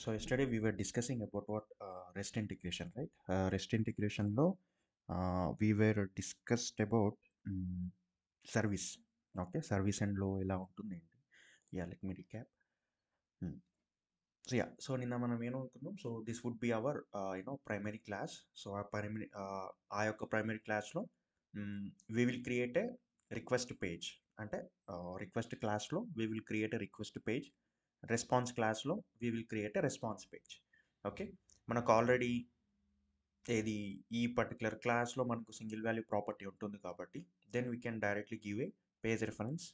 So yesterday we were discussing about what REST integration, right? REST integration lo we were discussed about service. Okay, service and లో ఎలా ఉంటుంది ఏంటి? Yeah, let me recap. Hmm. So yeah, so నిన్న మనం ఏమనుకున్నాం, so this would be our primary class. So ఆ యొక్క primary క్లాస్లో we will create a request page. అంటే రిక్వెస్ట్ క్లాస్లో we will create a request page. Response క్లాస్లో we will create a response page. Okay, మనకు ఆల్రెడీ ఏది ఈ particular క్లాస్లో మనకు సింగిల్ వాల్యూ ప్రాపర్టీ ఉంటుంది కాబట్టి then we can directly give a page reference.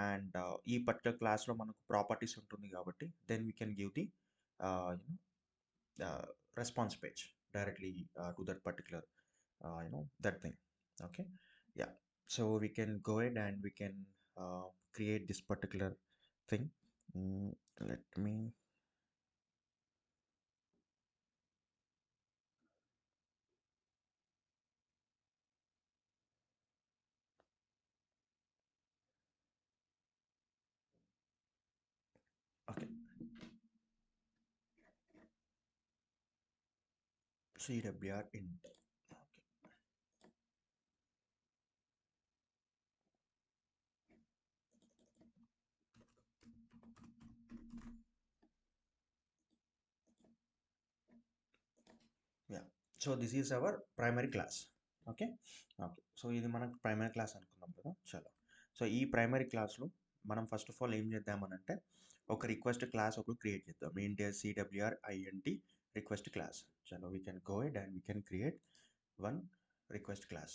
And ఈ పర్టికులర్ క్లాస్లో మనకు ప్రాపర్టీస్ ఉంటుంది కాబట్టి then we can give the response page directly to that particular that thing. Okay, yeah, so we can go ahead and we can create this particular thing. Let me okay, CWR int. Yeah, so this is our primary class. Okay okay, so ఇది మనకు primary class అనుకున్నాం కదా. చలో, so ఈ primary క్లాస్లో మనం first of all ఏం చేద్దామనంటే ఒక రిక్వెస్ట్ క్లాస్ ఒకటి క్రియేట్ చేద్దాం. ఏంటి? CWR INT request class. చలో, we can go ahead and we can create one request class.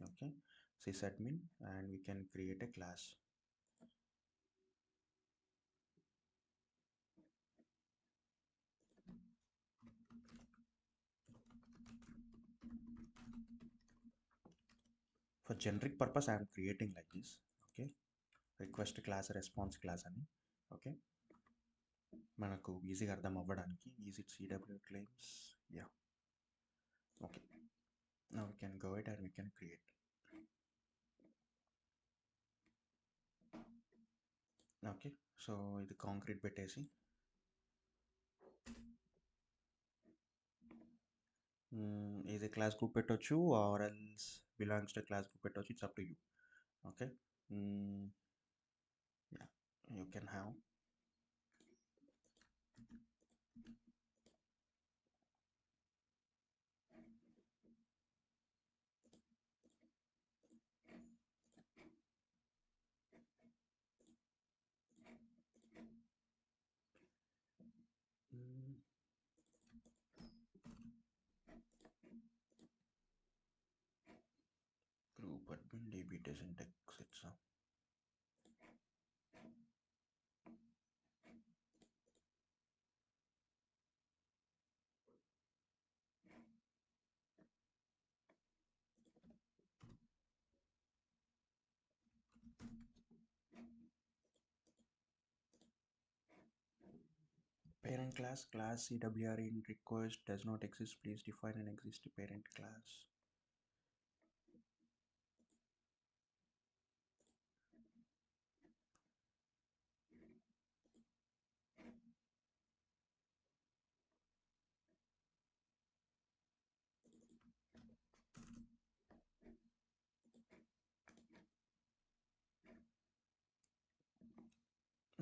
Okay, sysadmin, and we can create a class. For generic purpose I am creating like this. Okay, request class, response class అని. Okay, మనకు ఈజీగా అర్థం అవ్వడానికి easy CW claims. Yeah, okay, now we can go ahead and we can create. Okay, so ఇది concrete పెట్టేసి ఇది class group పెట్టొచ్చు or else belongs to class group పెట్టొచ్చు. It's up to you. Okay, yeah, you can have group admin db doesn't exit. So parent class CWR in request does not exist. Please define an existing parent class.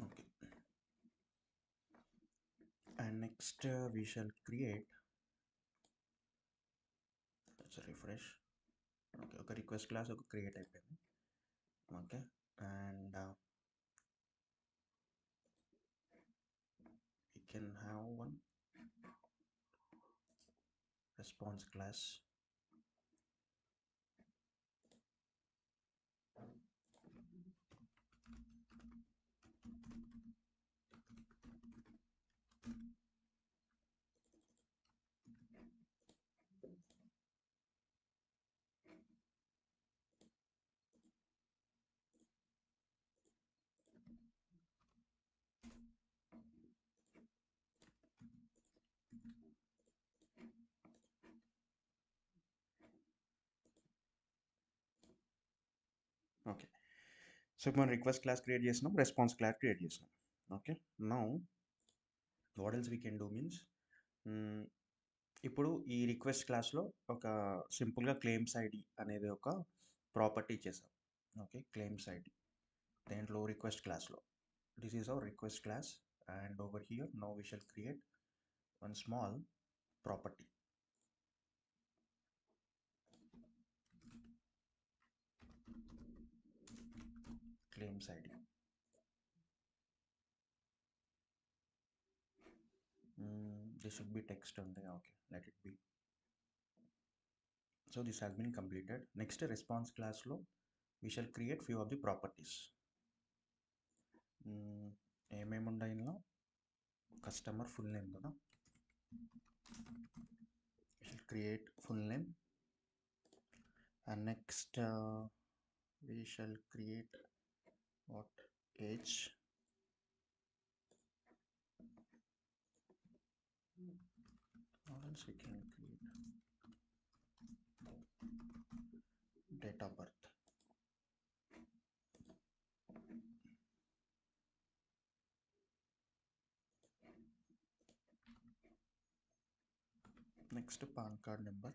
Okay, and next we shall create, let's refresh. Okay, ఒక request class ఒక create అయిపోయింది. Okay, and we can have one response class. Okay, so మనం request class create చేసినాం, response class create చేసినాం. Okay, now what else we can do means ఇప్పుడు ఈ request క్లాస్లో ఒక సింపుల్గా క్లెయిమ్స్ ఐడి అనేది ఒక ప్రాపర్టీ చేసాం. ఓకే, క్లెయిమ్స్ ఐడి దేంట్లో రిక్వెస్ట్ క్లాస్లో. This is our request class and over here now we shall create one small property. Claims ID. This should be text on there. Okay, let it be. So this has been completed. Next response class lo we shall create few of the properties. ఏమేమి ఉన్నాయి ఇందులో? Customer full name కదా, we shall create full name. And next we shall create what age, or else we can create date of birth. Next PAN card number.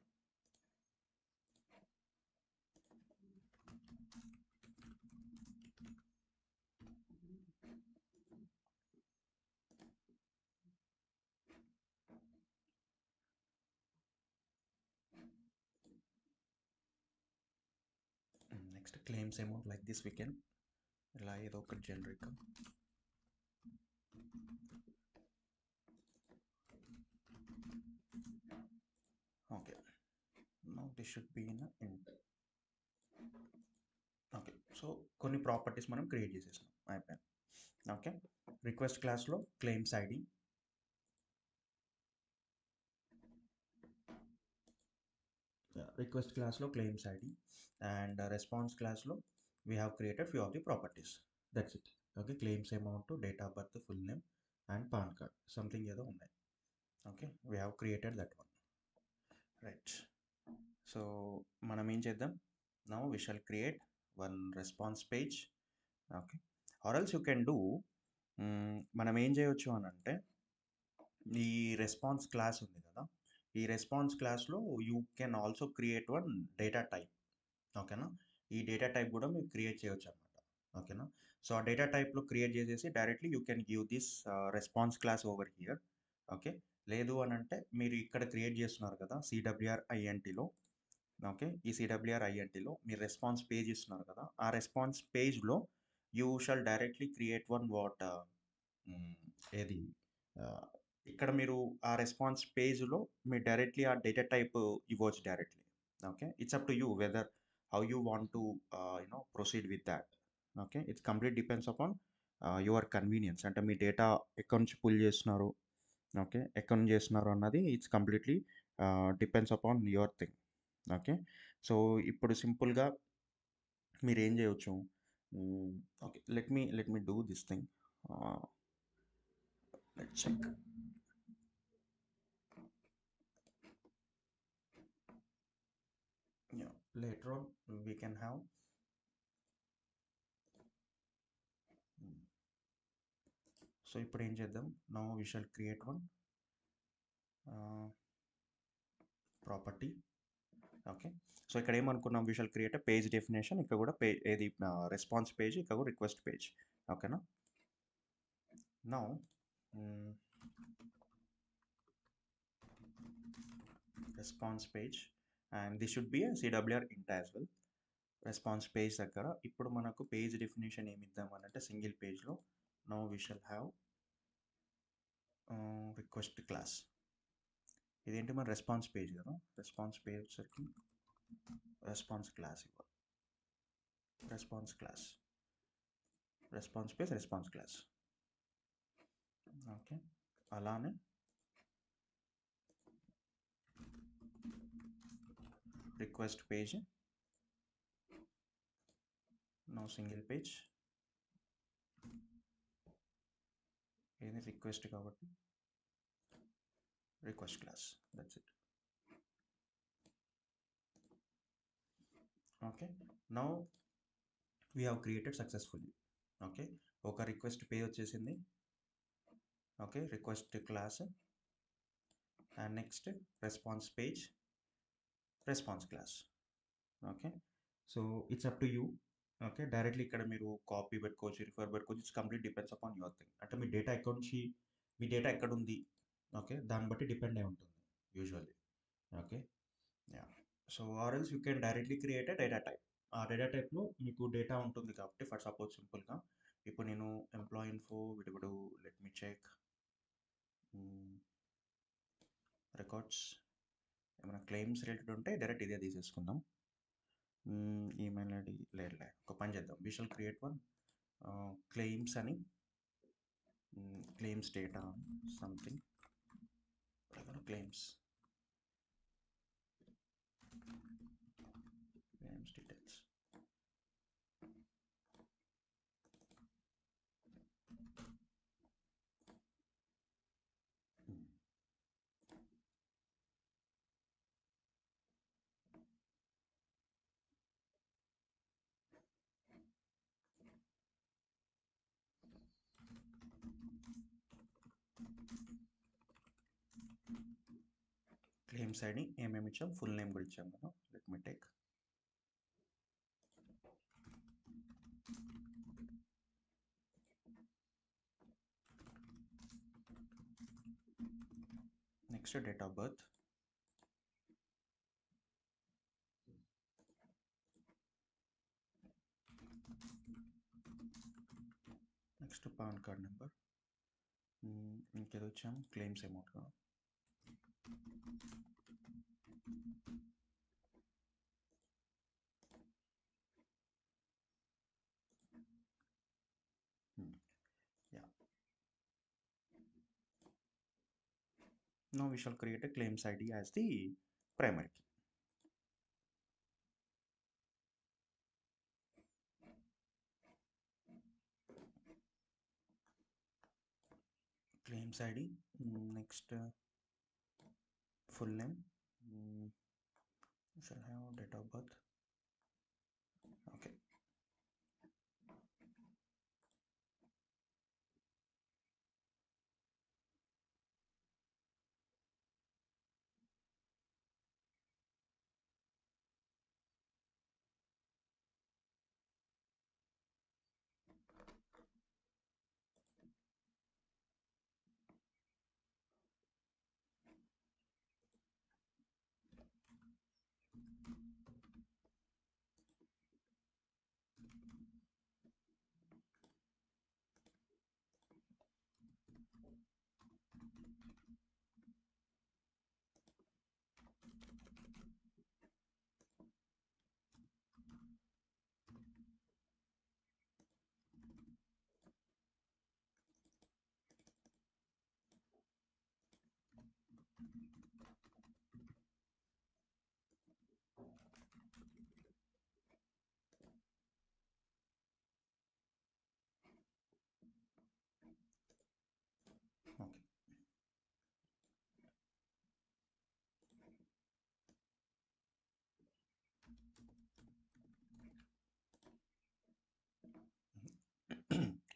Next claims amount, like this we can ఇలా ఏదో ఒక generic. Okay, now this should be in ఇంట్. Okay, so కొన్ని properties మనం create చేసేసాం, అయిపోయాయి. Okay, request క్లాస్లో claims ID, request క్లాస్లో క్లెయిమ్స్ ఐడి అండ్ రెస్పాన్స్ క్లాస్లో we have created few of the properties. That's it. Okay, claims amount, date of birth, full name and pan card, something ఏదో ఉన్నాయి. Okay, we have created that one. Right, so మనం ఏం చేద్దాం, now we shall create one response page. Okay, or else you can do, మనం ఏం చేయొచ్చు అని అంటే, ఈ రెస్పాన్స్ క్లాస్ ఉంది కదా, ఈ రెస్పాన్స్ క్లాస్లో you can also create one data type. ఓకేనా, ఈ డేటా టైప్ కూడా మీరు క్రియేట్ చేయొచ్చు అనమాట. ఓకేనా, సో ఆ డేటా టైప్లో క్రియేట్ చేసేసి directly you can give this response class over here. Okay, లేదు అని అంటే మీరు ఇక్కడ క్రియేట్ చేస్తున్నారు కదా సిడబ్ల్యూఆర్ ఐఎన్టీలో. ఓకే, ఈ సిడబ్ల్యూఆర్ ఐఎన్టీలో మీరు రెస్పాన్స్ పేజ్ ఇస్తున్నారు కదా, ఆ రెస్పాన్స్ పేజ్లో you shawl directly create one what ఏది ఇక్కడ మీరు ఆ రెస్పాన్స్ పేజ్లో మీరు డైరెక్ట్లీ ఆ డేటా టైప్ ఇవ్వచ్చు directly. Okay, it's up to you whether how you want to proceed with that. Okay, it's complete depends upon your convenience. అంటే మీ data ఎక్కడి నుంచి పుల్ చేస్తున్నారు, ఓకే, ఎక్కడి నుంచి చేస్తున్నారు అన్నది it's completely depends upon your thing. Okay, so ఇప్పుడు సింపుల్గా మీరు ఏం చేయవచ్చు, okay, let me do this thing. Let's check. Yeah, later on we can have so ఇప్పుడు ఏం చేద్దాం, now we shall create one property. Okay, so ఇక్కడ ఏమనుకున్నాం, we shall create page definition, ఇక్కడ కూడా పేజ్ ఏది రెస్పాన్స్ పేజ్, ఇక్కడ కూడా రిక్వెస్ట్ పేజ్. ఓకేనా, now response page and this should be CWR ఇంట్ యాజ్ వెల్. రెస్పాన్స్ పేజ్ దగ్గర ఇప్పుడు మనకు పేజ్ డెఫినేషన్ ఏమి ఇద్దాం అంటే సింగిల్ పేజ్లో now we shall have request class. ఇదేంటి మన రెస్పాన్స్ పేజ్ కదా, రెస్పాన్స్ పేజ్ వచ్చరికి రెస్పాన్స్ క్లాస్ ఇవ్వాలి. Response class, response page, response class. Okay, అలానే request page, no single page, ఏది రిక్వెస్ట్ కాబట్టి request class. That's it. Okay, now we have created successfully. Okay, ఒక request page వచ్చేసింది, okay, request class, and next response page, response class. Okay, so it's up to you. Okay, directly ఇక్కడ మీరు copy పెట్టుకోవచ్చు, refer పెట్టుకోవచ్చు. It's complete depends upon your thing. అంటే మీ data ఎక్కడి నుంచి, మీ data ఎక్కడ ఉంది, ఓకే, దాన్ని బట్టి డిపెండ్ అయి ఉంటుంది usually. Okay, yeah. So or else you can directly create a data type. ఆ డేటా టైప్లో మీకు డేటా ఉంటుంది కాబట్టి, ఫర్ సపోజ్ సింపుల్గా ఇప్పుడు నేను ఎంప్లాయ్ ఇన్ఫో విడుగుడు, లెట్ మీ చెక్ రికార్డ్స్, ఏమైనా క్లెయిమ్స్ రిలేటెడ్ ఉంటే డైరెక్ట్ ఇదే తీసేసుకుందాం. ఈమెయిల్ ఐడి లేదులే, ఒక పని చేద్దాం, we shall create one claims అని, claims data something, claims details. Claims ID ఏమేమి ఇచ్చాం, ఫుల్ నేమ్ కూడా ఇచ్చాం కదా. Let me take next date of birth, next PAN card number, ఇంకేదో వచ్చాం క్లెయిమ్స్ అమౌంట్ కదా. Yeah, now we shall create a claims ID as the primary key. Claims ID, next full name, we shall have date of birth. Okay, okay.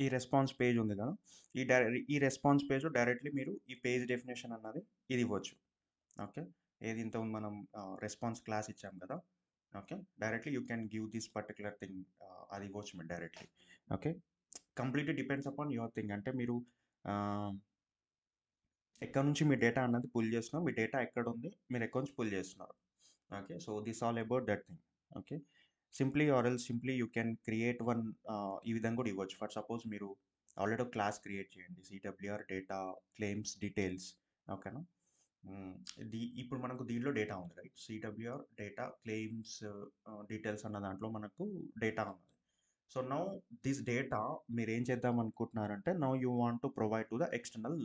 ఈ response page ఉంది కదా, ఈ response page directly మీరు ఈ page definition అన్నది ఇది ఇవ్వచ్చు. Okay, ఏది ఇంతకుముందు మనం రెస్పాన్స్ క్లాస్ ఇచ్చాం కదా. Okay, directly you can give this particular thing, అది ఇవ్వచ్చు మీరు directly. Okay, completely depends upon your thing. అంటే మీరు ఎక్కడ నుంచి మీ డేటా అన్నది పుల్ చేస్తున్నారు, మీ డేటా ఎక్కడ ఉంది, మీరు ఎక్కడి నుంచి పుల్ చేస్తున్నారు. Okay, so this all about that thing. Okay, simply R L simply you can create one, ఈ విధంగా కూడా ఇవ్వచ్చు. ఫర్ సపోజ్ మీరు ఆల్రెడీ ఒక క్లాస్ క్రియేట్ చేయండి, సిడబ్ల్యూఆర్ డేటా క్లెయిమ్స్ డీటెయిల్స్. ఓకేనా, ఇప్పుడు మనకు దీనిలో డేటా ఉంది రైట్, సిడబ్ల్యూఆర్ డేటా క్లెయిమ్స్ డీటెయిల్స్ అన్న దాంట్లో మనకు డేటా ఉంది. సో నౌ దిస్ డేటా మీరు ఏం చేద్దాం అనుకుంటున్నారంటే, now you want to provide to the external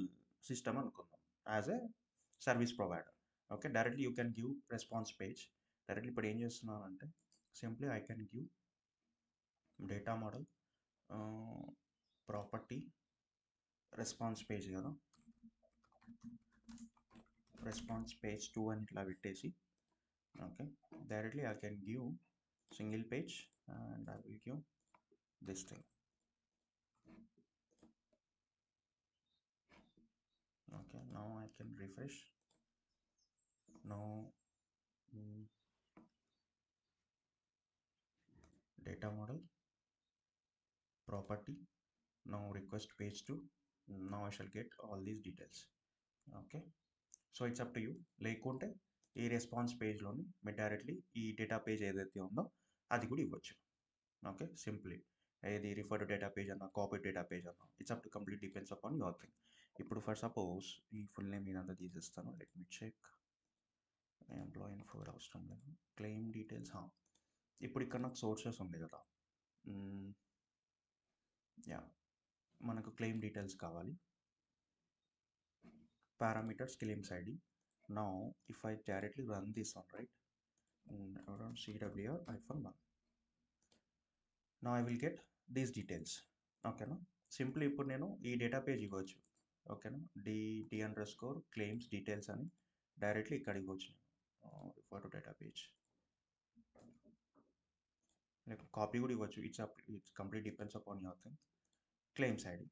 system అనుకుందాం, as a service provider. Okay, directly you can give response page. Directly ఇప్పుడు ఏం చేస్తున్నానంటే, simply I can give data model, property, response page కదా, response page 2 అని ఇట్లా పెట్టేసి, okay, directly I can give single page and I will give this thing. Okay, now I can refresh. Now data model, property, now request page to, now I shall get all these details. Okay, so it's up to you. లేకుంటే ఈ response పేజ్లోని మీరు directly ఈ data page ఏదైతే ఉందో అది కూడా ఇవ్వచ్చు. Okay, simply ఏది రిఫర్ టు డేటా పేజ్ అన్న, కాపీ డేటా పేజ్ అన్న, it's up to complete depends upon your thing. ఇప్పుడు ఫర్ సపోజ్ ఈ ఫుల్ నేమ్ ఇదంతా తీసేస్తాను. Let me check. Employee info అవసరం లేదు. క్లెయిమ్ డీటెయిల్స్, ఇప్పుడు ఇక్కడ నాకు సోర్సెస్ ఉంది కదా. యా, మనకు క్లెయిమ్ డీటెయిల్స్ కావాలి. Parameters claims ID. Now if I directly run this one, right, around CWR-1, now I will get these details. Okay, no, simply ఇప్పుడు నేను ఈ డేటా పేజ్ ఇవ్వచ్చు. ఓకేనా, డి అండర్స్కోర్ క్లెయిమ్స్ డీటెయిల్స్ అని directly ఇక్కడ ఇవ్వచ్చు. Refer to data page, లేక copy కూడా ఇవ్వచ్చు. It's complete depends upon your thing. Claims ID.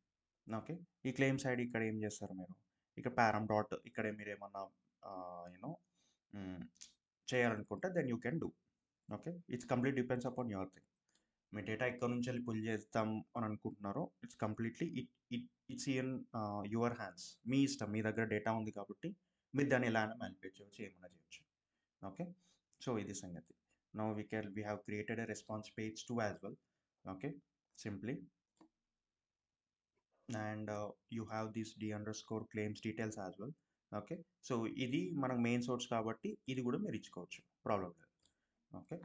Okay, ఈ క్లెయిమ్స్ ఐడి ఇక్కడ ఏం చేస్తారు మీరు, ఇక్కడ పారం డాట్ ఇక్కడ మీరు ఏమన్నా యూనో చేయాలనుకుంటే then you can do. Okay, it's complete depends upon your thing. మీ డేటా ఎక్కడి నుంచి వెళ్ళి పుల్ చేస్తాం అని అనుకుంటున్నారో it's completely it's in your hands. మీ ఇష్టం, మీ దగ్గర డేటా ఉంది కాబట్టి మీరు దాన్ని ఎలా అయినా మ్యానిపులేట్ చేయవచ్చు, ఏమైనా చేయొచ్చు. ఓకే, సో ఇది సంగతి. Now we have created a response page too as well. Okay, simply, and you have this d underscore claims details as well. Okay, so ఇది మనకు మెయిన్ సోర్స్ కాబట్టి ఇది కూడా మీరు ఇచ్చుకోవచ్చు, ప్రాబ్లం లేదు. ఓకే,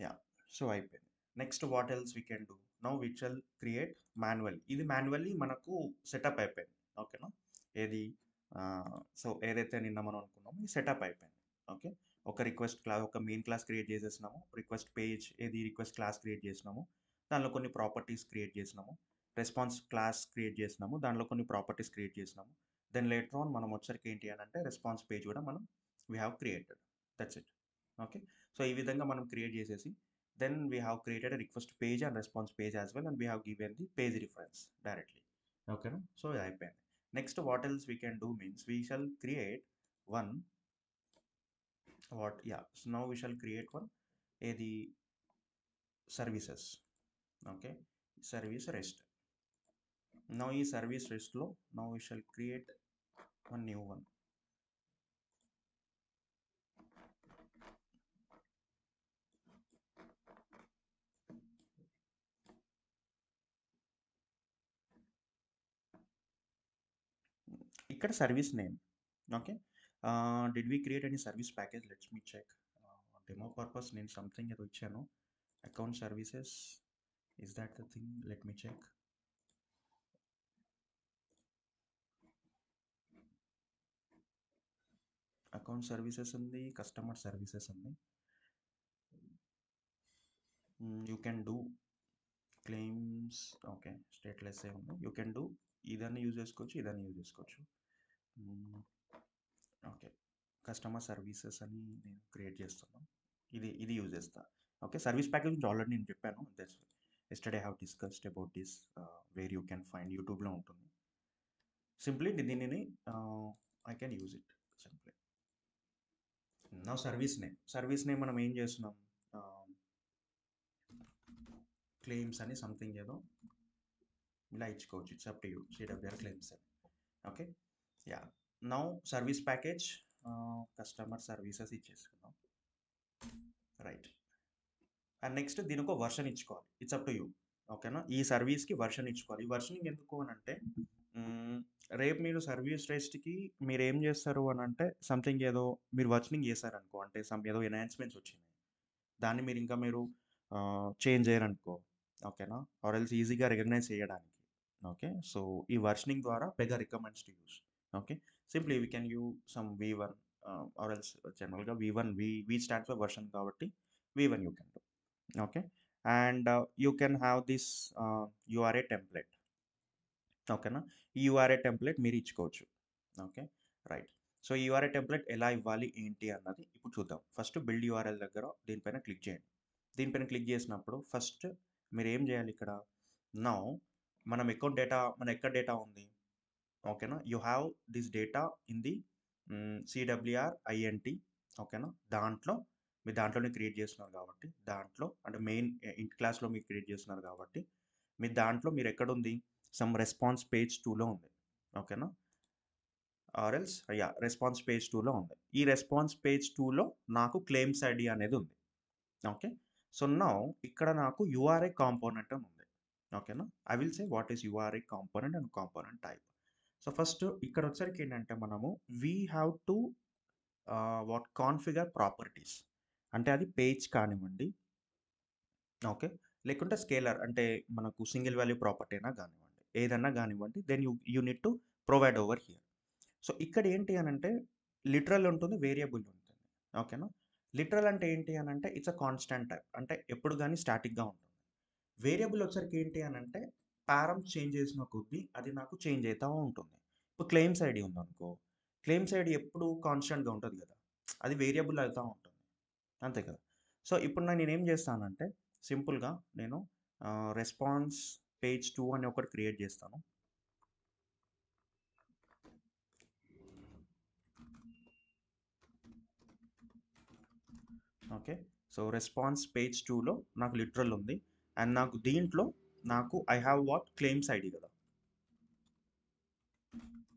యా, సో అయిపోయింది. Next what else we can do. Now we shall create manual. ఇది మాన్యువల్లీ మనకు సెటప్ అయిపోయింది. ఓకేనా, ఏది సో ఏదైతే నిన్న మనం అనుకున్నామో ఈ సెటప్ అయిపోయింది. ఓకే, ఒక రిక్వెస్ట్ క్లాస్, ఒక మెయిన్ క్లాస్ క్రియేట్ చేసేసినాము. రిక్వెస్ట్ పేజ్ ఏది రిక్వెస్ట్ క్లాస్ క్రియేట్ చేసినాము, దానిలో కొన్ని ప్రాపర్టీస్ క్రియేట్ చేసినాము. రెస్పాన్స్ క్లాస్ క్రియేట్ చేసినాము, దానిలో కొన్ని ప్రాపర్టీస్ క్రియేట్ చేసినాము. దెన్ లేటర్ ఆన్ మనం వచ్చరికి ఏంటి అని అంటే రెస్పాన్స్ పేజ్ కూడా మనం we have created. That's it. Okay, so ఈ విధంగా మనం క్రియేట్ చేసేసి then we have created a request page and response page as well, and we have given the page reference directly. Okay, no? So అయిపోయింది. Next what else we can do means we shall create one so now we shall create one the services. Okay, service rest. Now ఈ service rest లో now we shall create one new one. ఇక్కడ service name. Okay, did we create any service package? Let's me check. Demo purpose నేను something ఏదో ఇచ్చాను. Account services, is that the thing? Let me check. Account services ఉంది, customer services ఉంది. You can do claims. Okay, stateless ఏ ఉంది. You can do ఇదాన్ని use చేసుకోవచ్చు, ఇదాన్ని యూజ్ చేసుకోవచ్చు. ఓకే, కస్టమర్ సర్వీసెస్ అని నేను క్రియేట్ చేస్తున్నాను. ఇది యూజ్ చేస్తా. ఓకే, సర్వీస్ ప్యాకేజ్ గురించి ఆల్రెడీ నేను చెప్పాను. That's yesterday have discussed about this, where you can find, యూట్యూబ్లో ఉంటుంది. సింప్లీ దీనిని I can use it simply. నా సర్వీస్ నేమ్ మనం ఏం చేస్తున్నాం, క్లెయిమ్స్ అని సంథింగ్ ఏదో ఇలా ఇచ్చుకోవచ్చు. It's up to you, CWR claims అని. Okay, yeah, now service package customer services ఇచ్చేసుకున్నాం. రైట్, అండ్ నెక్స్ట్ దీనికి ఒక వర్షన్ ఇచ్చుకోవాలి. It's up to you. ఓకేనా, ఈ సర్వీస్కి వర్షన్ ఇచ్చుకోవాలి. ఈ వర్షనింగ్ ఎందుకు అని అంటే రేపు మీరు సర్వీస్ రెస్ట్కి మీరు ఏం చేస్తారు అని అంటే సంథింగ్ ఏదో మీరు వర్షనింగ్ చేశారనుకో, అంటే ఏదో ఎన్హాన్స్మెంట్స్ వచ్చినాయి, దాన్ని మీరు చేంజ్ చేయరనుకో. ఓకేనా, ఆర్ ఎల్స్ ఈజీగా రికగ్నైజ్ చేయడానికి. ఓకే, సో ఈ వర్షనింగ్ ద్వారా పెద్ద recommends to use. Okay, simply we can you some V1 or else జనరల్గా V1 V stands for version కాబట్టి V1 you can do. Okay, and you can have this URA template. ఓకేనా, ఈ URA template మీరు ఇచ్చుకోవచ్చు. Okay, right. So ఈ URA template ఎలా ఇవ్వాలి ఏంటి అన్నది ఇప్పుడు చూద్దాం. ఫస్ట్ బిల్డ్ URL దగ్గర దీనిపైన క్లిక్ చేయండి. దీనిపైన క్లిక్ చేసినప్పుడు ఫస్ట్ మీరు ఏం చేయాలి, ఇక్కడ నౌ మనం అకౌంట్ డేటా, మన ఎక్కడ డేటా ఉంది, ఓకేనా. You have this data in the CWR INT. ఓకేనా. దాంట్లో మీరు దాంట్లోనే క్రియేట్ చేస్తున్నారు కాబట్టి, దాంట్లో అంటే మెయిన్ ఇంట్ క్లాస్లో మీరు క్రియేట్ చేస్తున్నారు కాబట్టి, మీరు దాంట్లో మీరు ఎక్కడుంది, సమ్ రెస్పాన్స్ పేజ్ 2లో ఉంది. ఓకేనా. ఆర్ఎల్స్ యా రెస్పాన్స్ పేజ్ 2లో ఉంది. ఈ రెస్పాన్స్ పేజ్ 2లో నాకు క్లెయిమ్స్ ఐడి అనేది ఉంది. ఓకే. సో నౌ ఇక్కడ నాకు యూఆర్ఐ కాంపోనెంట్ అని ఉంది. ఓకేనా. I will say what is URI component and component type. So first ఇక్కడ వచ్చరికి ఏంటంటే మనము we have to what configure properties. అంటే అది పేజ్ కానివ్వండి, ఓకే, లేకుంటే స్కేలర్ అంటే మనకు సింగిల్ వాల్యూ ప్రాపర్టీ అయినా కానివ్వండి, ఏదన్నా కానివ్వండి, then you need to provide over here. So ఇక్కడ ఏంటి అని అంటే లిటరల్ ఉంటుంది, వేరియబుల్ ఉంటుంది. ఓకేనా. లిటరల్ అంటే ఏంటి అని అంటే ఇట్స్ అ కాన్స్టాంట్ టైప్, అంటే ఎప్పుడు కానీ స్టాటిక్గా ఉంటుంది. వేరియబుల్ వచ్చరికి ఏంటి అని అంటే పారమ్స్ చేంజ్ చేసిన కొద్దీ అది నాకు చేంజ్ అవుతూ ఉంటుంది. ఇప్పుడు క్లెయిమ్స్ ఐడి ఉందనుకో, క్లెయిమ్స్ ఐడి ఎప్పుడు కాన్స్టెంట్గా ఉంటుంది కదా, అది వేరియబుల్ అవుతూ ఉంటుంది, అంతే కదా. సో ఇప్పుడు నేనేం చేస్తానంటే సింపుల్గా నేను రెస్పాన్స్ పేజ్ 2 అని ఒకటి క్రియేట్ చేస్తాను. ఓకే. సో రెస్పాన్స్ పేజ్ 2లో నాకు లిటరల్ ఉంది, అండ్ నాకు దీంట్లో నాకు I have what claims ID కదా.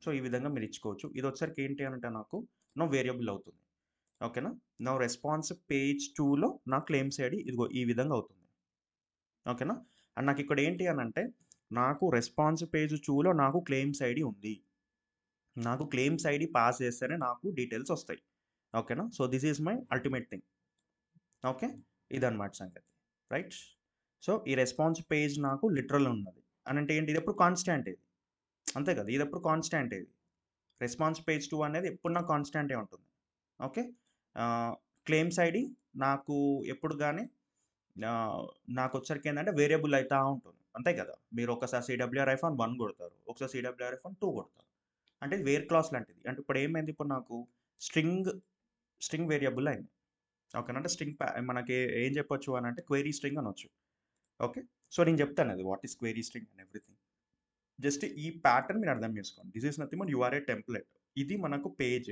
సో ఈ విధంగా మీరు ఇచ్చుకోవచ్చు. ఇది వచ్చరికి ఏంటి అంటే నాకు నో వేరియబుల్ అవుతుంది. ఓకేనా. నా రెస్పాన్స్ పేజ్ 2లో నా క్లెయిమ్స్ ఐడి ఇదిగో ఈ విధంగా అవుతుంది. ఓకేనా. అండ్ నాకు ఇక్కడ ఏంటి అని అంటే నాకు రెస్పాన్స్ పేజ్ 2లో నాకు క్లెయిమ్స్ ఐడి ఉంది. నాకు క్లెయిమ్స్ ఐడి పాస్ చేస్తేనే నాకు డీటెయిల్స్ వస్తాయి. ఓకేనా. So this is my ultimate thing. Okay. ఇదన్నమాట సంగతి. రైట్. సో ఈ రెస్పాన్స్ పేజ్ నాకు లిటరల్ ఉన్నది అని అంటే ఏంటి, ఇది ఎప్పుడు కాన్స్టాంట్ ఇది, అంతే కదా, ఇది ఎప్పుడు కాన్స్టాంట్ ఇది. రెస్పాన్స్ పేజ్ 2 అనేది ఎప్పుడు నాకు కాన్స్టాంటే ఉంటుంది. ఓకే. క్లెయిమ్స్ ఐడి నాకు ఎప్పుడు కానీ నాకు వచ్చరికి ఏంటంటే వేరియబుల్ అవుతూ ఉంటుంది, అంతే కదా. మీరు ఒకసారి సిడబ్ల్యూఆర్ ఐఫాన్ 1 కొడతారు, ఒకసారి సిడబ్ల్యూఆర్ ఐఫాన్ 2 కొడతారు, అంటే వేర్ క్లాస్ లాంటిది. అంటే ఇప్పుడు ఏమైంది, ఇప్పుడు నాకు స్ట్రింగ్ స్ట్రింగ్ వేరియబుల్ అయింది. ఓకేనా. అంటే స్ట్రింగ్ మనకి ఏం చెప్పొచ్చు అని అంటే క్వైరీ స్ట్రింగ్ అనొచ్చు. ఓకే. సో నేను చెప్తాను అది what is query string and everything. Just ఈ ప్యాటర్న్ మీరు అర్థం చేసుకోండి. This is nothing but URL template. ఇది మనకు పేజ్,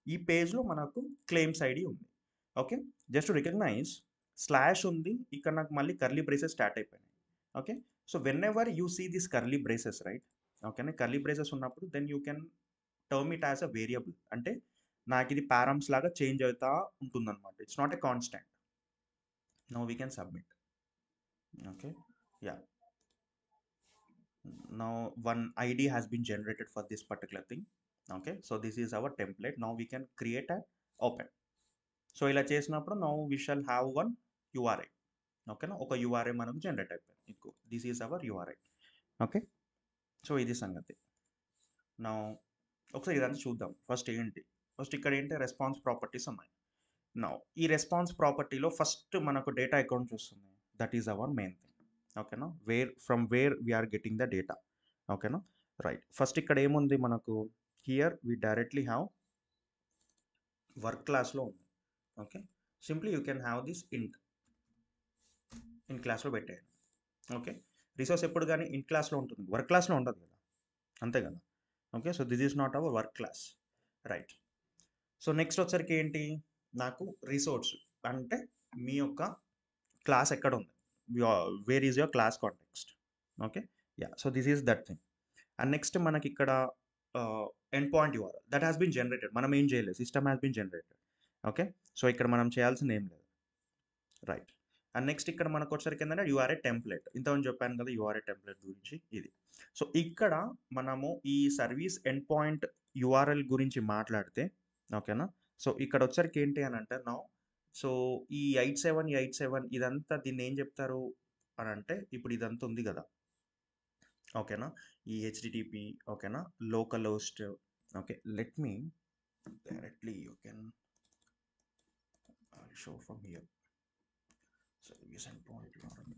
ఈ పేజ్లో మనకు క్లెయిమ్స్ ఐడి ఉంది. ఓకే. జస్ట్ రికగ్నైజ్ స్లాష్ ఉంది ఇక్కడ, నాకు మళ్ళీ కర్లీ బ్రేసెస్ స్టార్ట్ అయిపోయినాయి. Okay. So whenever you see this curly braces right, ఓకేనా, కర్లీ బ్రేసెస్ ఉన్నప్పుడు then you can term it as a variable. అంటే నాకు ఇది పారమ్స్ లాగా చేంజ్ అవుతా ఉంటుందన్నమాట. It's not a constant. Now we can submit. Okay. Yeah. Now one id has been generated for this particular thing. Okay, so this is our template. Now we can create a open. So ఇలా చేసినప్పుడు now we shall have one URI. ఓకేనా. ఒక URI మనకు generate అయిపోయింది. ఇంకో this is our URI. Okay. So ఇది సంగతి. నా ఒకసారి ఇదంతా చూద్దాం. ఫస్ట్ ఏంటి, ఫస్ట్ ఇక్కడ ఏంటి రెస్పాన్స్ ప్రాపర్టీస్ ఉన్నాయి. నా ఈ రెస్పాన్స్ ప్రాపర్టీలో ఫస్ట్ మనకు డేటా అకౌంట్ చూస్తుంది. That is our main thing. ఓకేనా. From where we're getting the data. ఓకేనా. రైట్. ఫస్ట్ ఇక్కడ ఏముంది మనకు, here we directly have work క్లాస్లో ఉంది. Okay. Simply you can have this int క్లాస్లో పెట్టేయండి. ఓకే. రిసోర్స్ ఎప్పుడు కానీ ఇంట్ క్లాస్లో ఉంటుంది, వర్క్ క్లాస్లో ఉండదు కదా, అంతే కదా. Okay. So this is not our work class. Right. So next వచ్చరికి ఏంటి, నాకు రిసోర్స్ అంటే మీ యొక్క క్లాస్ ఎక్కడ ఉంది, where is your class context. Okay. Yeah. So this is that thing. And next మనకి ఇక్కడ end point URL that has been generated. మనం ఏం చేయలేదు, system has been generated. Okay. So ఇక్కడ మనం చేయాల్సింది ఏం లేదు. రైట్. అండ్ నెక్స్ట్ ఇక్కడ మనకు వచ్చరికి ఏంటంటే యూఆర్ఏ టెంప్లెట్. ఇంతకుముందు చెప్పాను కదా యూఆర్ఏ టెంప్లెట్ గురించి, ఇది. సో ఇక్కడ మనము ఈ సర్వీస్ ఎండ్ పాయింట్ యూఆర్ఎల్ గురించి మాట్లాడితే, ఓకేనా. సో ఇక్కడ వచ్చరికి ఏంటి అని అంటే నా సో ఈ 87 ఇదంతా దీన్ని ఏం చెప్తారు అని అంటే, ఇప్పుడు ఇదంతా ఉంది కదా, ఓకేనా, ఈ హెచ్టిటిపి, ఓకేనా, local host. Okay. Let me directly you can show from here service end point URL.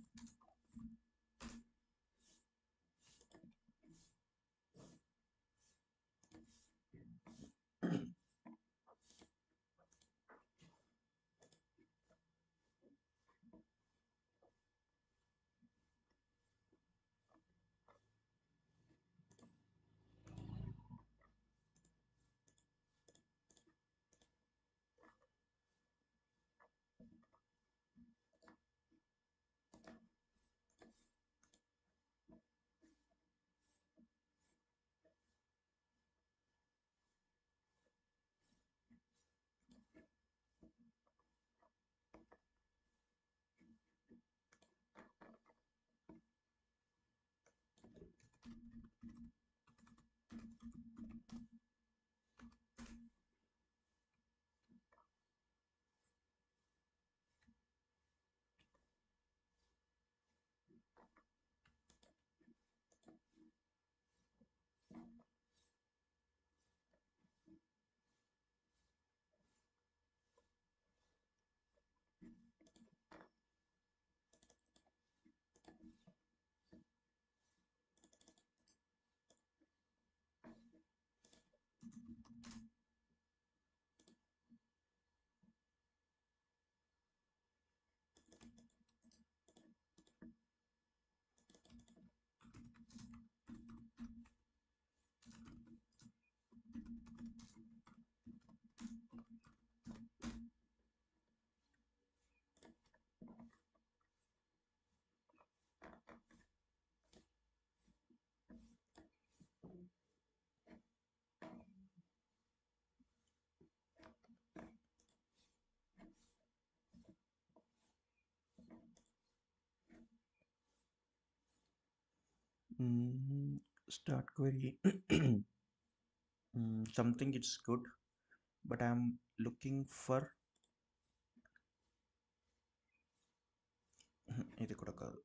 Start query. Something it's good, but I'm looking for ఇది కూడా కాదు.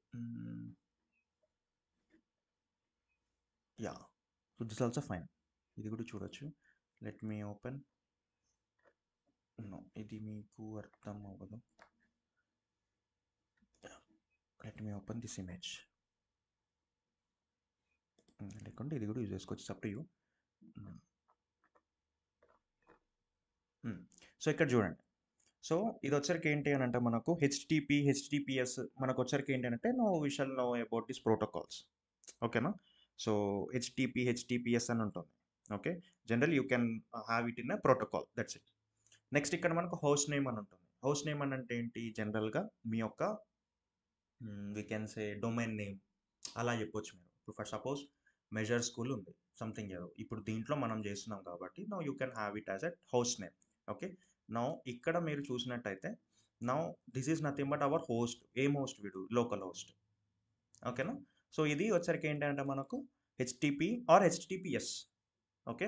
Yeah, so this also fine. ఇది కూడా చూడొచ్చు. Let me open. నో, ఇది మీకు అర్థం అవ్వదు. Let me open this image. లేకుంటే ఇది కూడా యూజ్ చేసుకోవచ్చు, అప్ టు యూ. సో ఇక్కడ చూడండి. సో ఇది వచ్చరికి ఏంటి అని అంటే మనకు హెచ్టిపిఎస్ మనకు వచ్చరికి ఏంటి అంటే no we shall know about this protocols. ఓకేనా? సో హెచ్టిపిఎస్ అని ఉంటుంది. Okay, general you can have it in a protocol, that's it. Next ఇక్కడ మనకు హోస్ట్ నేమ్ అని ఉంటుంది. హోస్ట్ నేమ్ అని అంటే ఏంటి? జనరల్గా మీ యొక్క we can say domain name అలా చెప్పొచ్చు మీరు. ఇప్పుడు ఫర్ సపోజ్ మెజర్ స్కూల్ ఉంది, సంథింగ్ ఏదో. ఇప్పుడు దీంట్లో మనం చేస్తున్నాం కాబట్టి now you can have it as a host name. Okay, now ఇక్కడ మీరు చూసినట్టయితే now this is nothing but our host. ఏం హోస్ట్ వీడు? Local host. ఓకేనా? సో ఇది వచ్చరికి ఏంటంటే మనకు హెచ్టిపి ఆర్ హెచ్టిపిఎస్. ఓకే,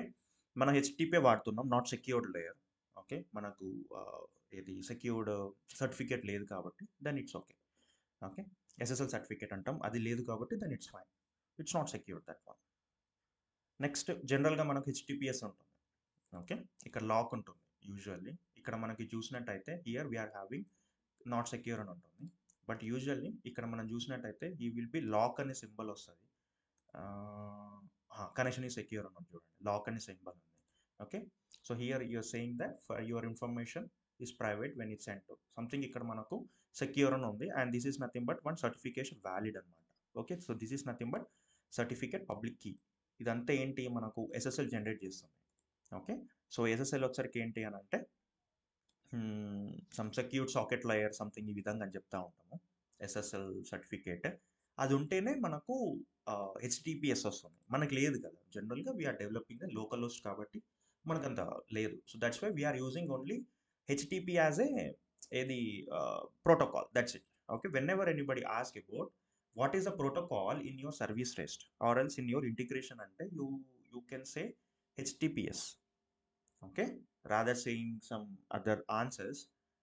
మనం హెచ్టిపిఏ వాడుతున్నాం, నాట్ సెక్యూర్డ్ లేయర్. ఓకే, మనకు ఇది సెక్యూర్డ్ సర్టిఫికేట్ లేదు కాబట్టి then it's okay. Okay, SSL certificate అంటాం, అది లేదు కాబట్టి then it's fine. It's not secured, that one. Next జనరల్గా మనకు హెచ్టిపిఎస్ ఉంటుంది. ఓకే, ఇక్కడ లాక్ ఉంటుంది యూజువల్లీ. ఇక్కడ మనకి చూసినట్టయితే here we're having not secure అని ఉంటుంది. బట్ యూజువల్లీ ఇక్కడ మనం చూసినట్టయితే ఈ విల్ బి లాక్ అనే సింబల్ వస్తుంది. కనెక్షన్ ఈ సెక్యూర్ అని చూడండి, లాక్ అనే సింబల్ ఉంది. Okay, so here you're saying that for your information is private when it's sent to something. ఇక్కడ మనకు సెక్యూర్ అని ఉంది and this is nothing but one certification valid అనమాట. Okay, so this is nothing but certificate public key. ఇదంతా ఏంటి? మనకు SSL generate చేస్తుంది. Okay, so SSL వచ్చరికి ఏంటి అని అంటే some secured socket layer something ఈ విధంగా అని చెప్తా ఉంటాము. ఎస్ఎస్ఎల్ సర్టిఫికేట్ అది ఉంటేనే మనకు హెచ్టిపిఎస్ వస్తుంది. మనకు లేదు కదా, జనరల్గా వీఆర్ డెవలపింగ్ లోకల్ హోస్ట్ కాబట్టి మనకంత లేదు. So that's why we're using only HTTP as ఏది protocol, that's it. Okay, whenever anybody ask about what is the protocol in your service rest or else in your integration అంటే you can say HTTPS. Okay, rather saying some other answers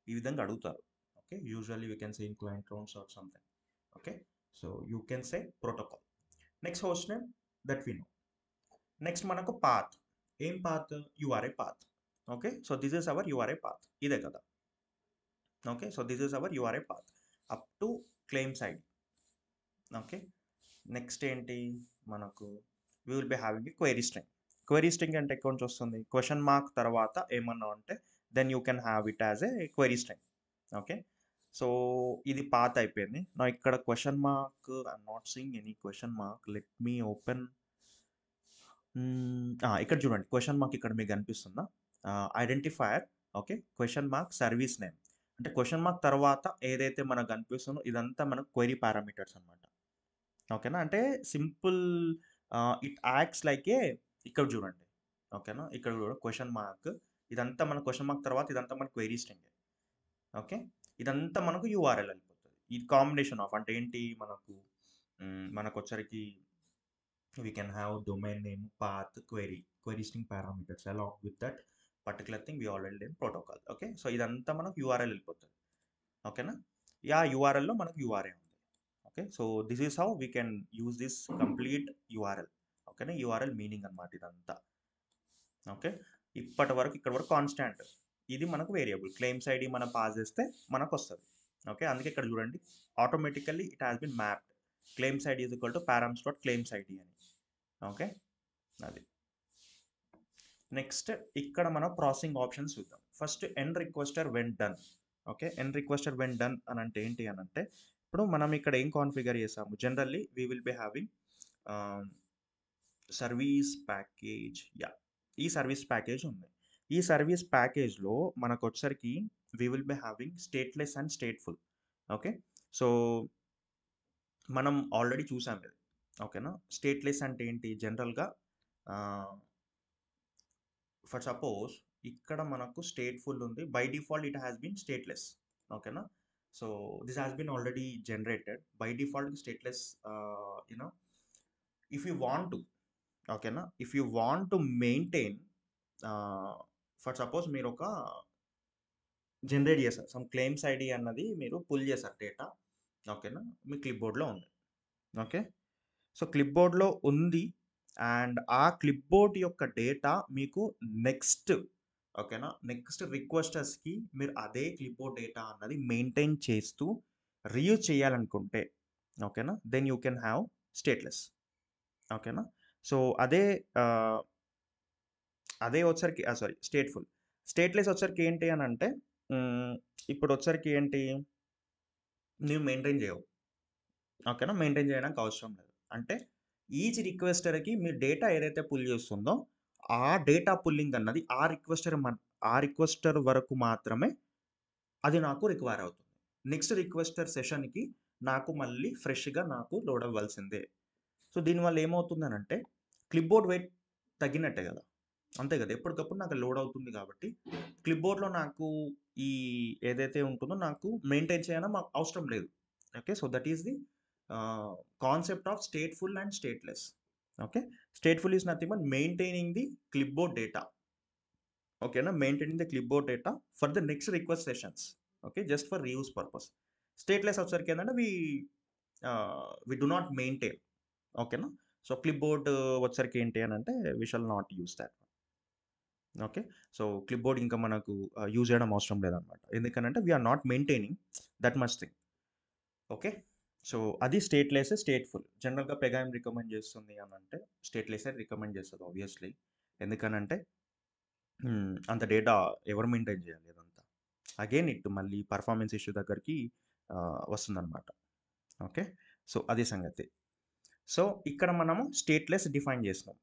ఈ విధంగా అడుగుతారు. Okay, usually we can say in client rounds or something. Okay, so you can say protocol. Next host name, that we no. Next మనకు path. ఏం path? URL path. Okay, so this is our URL path, ఇదే కదా. Okay, so this is our URL path up to claims ID. Okay, next ఏంటి మనకు? We will be having a query string. Query string అంటే ఎక్కడి నుంచి వస్తుంది? Question mark తర్వాత ఏమన్నా ఉంటే then you can have it as a query string. Okay, so ఇది పాత్ అయిపోయింది. నా ఇక్కడ question mark, I'm not seeing any question mark. Let me open. ఇక్కడ చూడండి, క్వశ్చన్ మార్క్ ఇక్కడ మీకు కనిపిస్తుందా? Identifier. Okay, question mark service name అంటే క్వశ్చన్ మార్క్ తర్వాత ఏదైతే మనకు కనిపిస్తుందో ఇదంతా మనకు క్వైరీ పారామీటర్స్ అనమాట. ఓకేనా? అంటే సింపుల్ ఇట్ యాక్ట్స్ లైక్ ఏ. ఇక్కడ చూడండి, ఓకేనా? ఇక్కడ కూడా క్వశ్చన్ మార్క్, ఇదంతా మన క్వశ్చన్ మార్క్ తర్వాత ఇదంతా మన క్వైరీ స్ట్రింగ్. ఓకే, ఇదంతా మనకు యూఆర్ఎల్ అయిపోతుంది. ఇది కాంబినేషన్ ఆఫ్ అంటే ఏంటి మనకు? మనకు వచ్చరికి we can have domain name, path, query string parameters along with that particular thing we already did protocol. Okay, so ఇదంతా మనకు యూఆర్ఎల్ వెళ్ళిపోతుంది. ఓకేనా? యా, యూఆర్ఎల్లో మనకు యూఆర్ఏ ఉంది. Okay, so this is how we can use this complete URL. ఓకేనా? URL meaning అనమాట ఇదంతా. Okay, ఇప్పటి వరకు ఇక్కడ వరకు కాన్స్టాంట్, ఇది మనకు వేరియబుల్. క్లెయిమ్స్ ఐడి మనం పాస్ చేస్తే మనకు వస్తుంది. ఓకే, అందుకే ఇక్కడ చూడండి automatically it has been mapped claims ID is equal to params dot claims ID అని. ఓకే, అది. నెక్స్ట్ ఇక్కడ మనం ప్రాసెసింగ్ ఆప్షన్స్ చూద్దాం. First an requester when done. Okay, an requester when done అని అంటే ఏంటి అని అంటే ఇప్పుడు మనం ఇక్కడ ఏం కాన్ఫిగర్ చేసాము? Generally we will be having service package. Yeah, ఈ సర్వీస్ ప్యాకేజ్ ఉంది. ఈ సర్వీస్ ప్యాకేజ్లో మనకు వచ్చరికి we will be having stateless and stateful. Okay, so మనం ఆల్రెడీ చూసాం ఇది. ఓకేనా? స్టేట్లెస్ అంటే ఏంటి? జనరల్గా ఫర్ సపోజ్ ఇక్కడ మనకు స్టేట్ఫుల్ ఉంది, by default it has been stateless. ఓకేనా? So this has been already generated by default stateless. You know if you want to, ఓకేనా, if you want to maintain, for suppose మీరు ఒక జనరేట్ చేశారు some claims ID అన్నది మీరు pull చేశారు data, ఓకేనా, మీ clip బోర్డ్లో ఉంది. ఓకే, సో క్లిప్ బోర్డ్లో ఉంది అండ్ ఆ క్లిప్ బోర్డ్ యొక్క డేటా మీకు నెక్స్ట్, ఓకేనా, నెక్స్ట్ రిక్వెస్టర్స్కి మీరు అదే క్లిప్ బోర్డ్ డేటా అన్నది మెయింటైన్ చేస్తూ రీయూజ్ చేయాలనుకుంటే, ఓకేనా, then you can have stateless. ఓకేనా, సో అదే అదే వచ్చరికి సారీ స్టేట్ఫుల్. స్టేట్లెస్ వచ్చరికి ఏంటి అని అంటే, మ్, ఇప్పుడు వచ్చరికి ఏంటి, నువ్వు మెయింటైన్ చేయవు. ఓకేనా, మెయింటైన్ చేయడానికి అవసరం లేదు. అంటే ఈచ్ రిక్వెస్టర్కి మీ డేటా ఏదైతే పుల్ చేస్తుందో ఆ డేటా పుల్లింగ్ అన్నది ఆ రిక్వెస్టర్ వరకు మాత్రమే అది నాకు రిక్వైర్ అవుతుంది. నెక్స్ట్ రిక్వెస్టర్ సెషన్కి నాకు మళ్ళీ ఫ్రెష్గా నాకు లోడ్ అవ్వాల్సిందే. సో దీనివల్ల ఏమవుతుందనంటే క్లిప్ బోర్డ్ వెయిట్ తగ్గినట్టే కదా, అంతే కదా, ఎప్పటికప్పుడు నాకు లోడ్ అవుతుంది కాబట్టి క్లిప్ బోర్డ్లో నాకు ఈ ఏదైతే ఉంటుందో నాకు మెయింటైన్ చేయడం మాకు అవసరం లేదు. Okay, so that is the concept of stateful and stateless. Okay, stateful is nothing but maintaining the clipboard data. ఓకేనా, maintaining the clipboard data for the next request sessions. Okay, just for reuse purpose. Stateless వచ్చరికి ఏంటంటే we do not maintain. ఓకేనా, so clipboard వచ్చరికి ఏంటి అని అంటే we shall not use that. Okay, so clipboard ఇంకా మనకు use చేయడం అవసరం లేదనమాట, ఎందుకనంటే we are not maintaining that much thing. Okay, so అది స్టేట్లెస్ స్టేట్ఫుల్. జనరల్గా పెగా ఏం రికమెండ్ చేస్తుంది అని అంటే స్టేట్లెస్ రికమెండ్ చేస్తుంది ఆబ్వియస్లీ. ఎందుకనంటే అంత డేటా ఎవరు మెయింటైన్ చేయాలి అదంతా, అగైన్ ఇట్ మళ్ళీ పర్ఫార్మెన్స్ ఇష్యూ దగ్గరికి వస్తుందన్నమాట. ఓకే, సో అది సంగతి. సో ఇక్కడ మనము స్టేట్లెస్ డిఫైన్ చేసినాం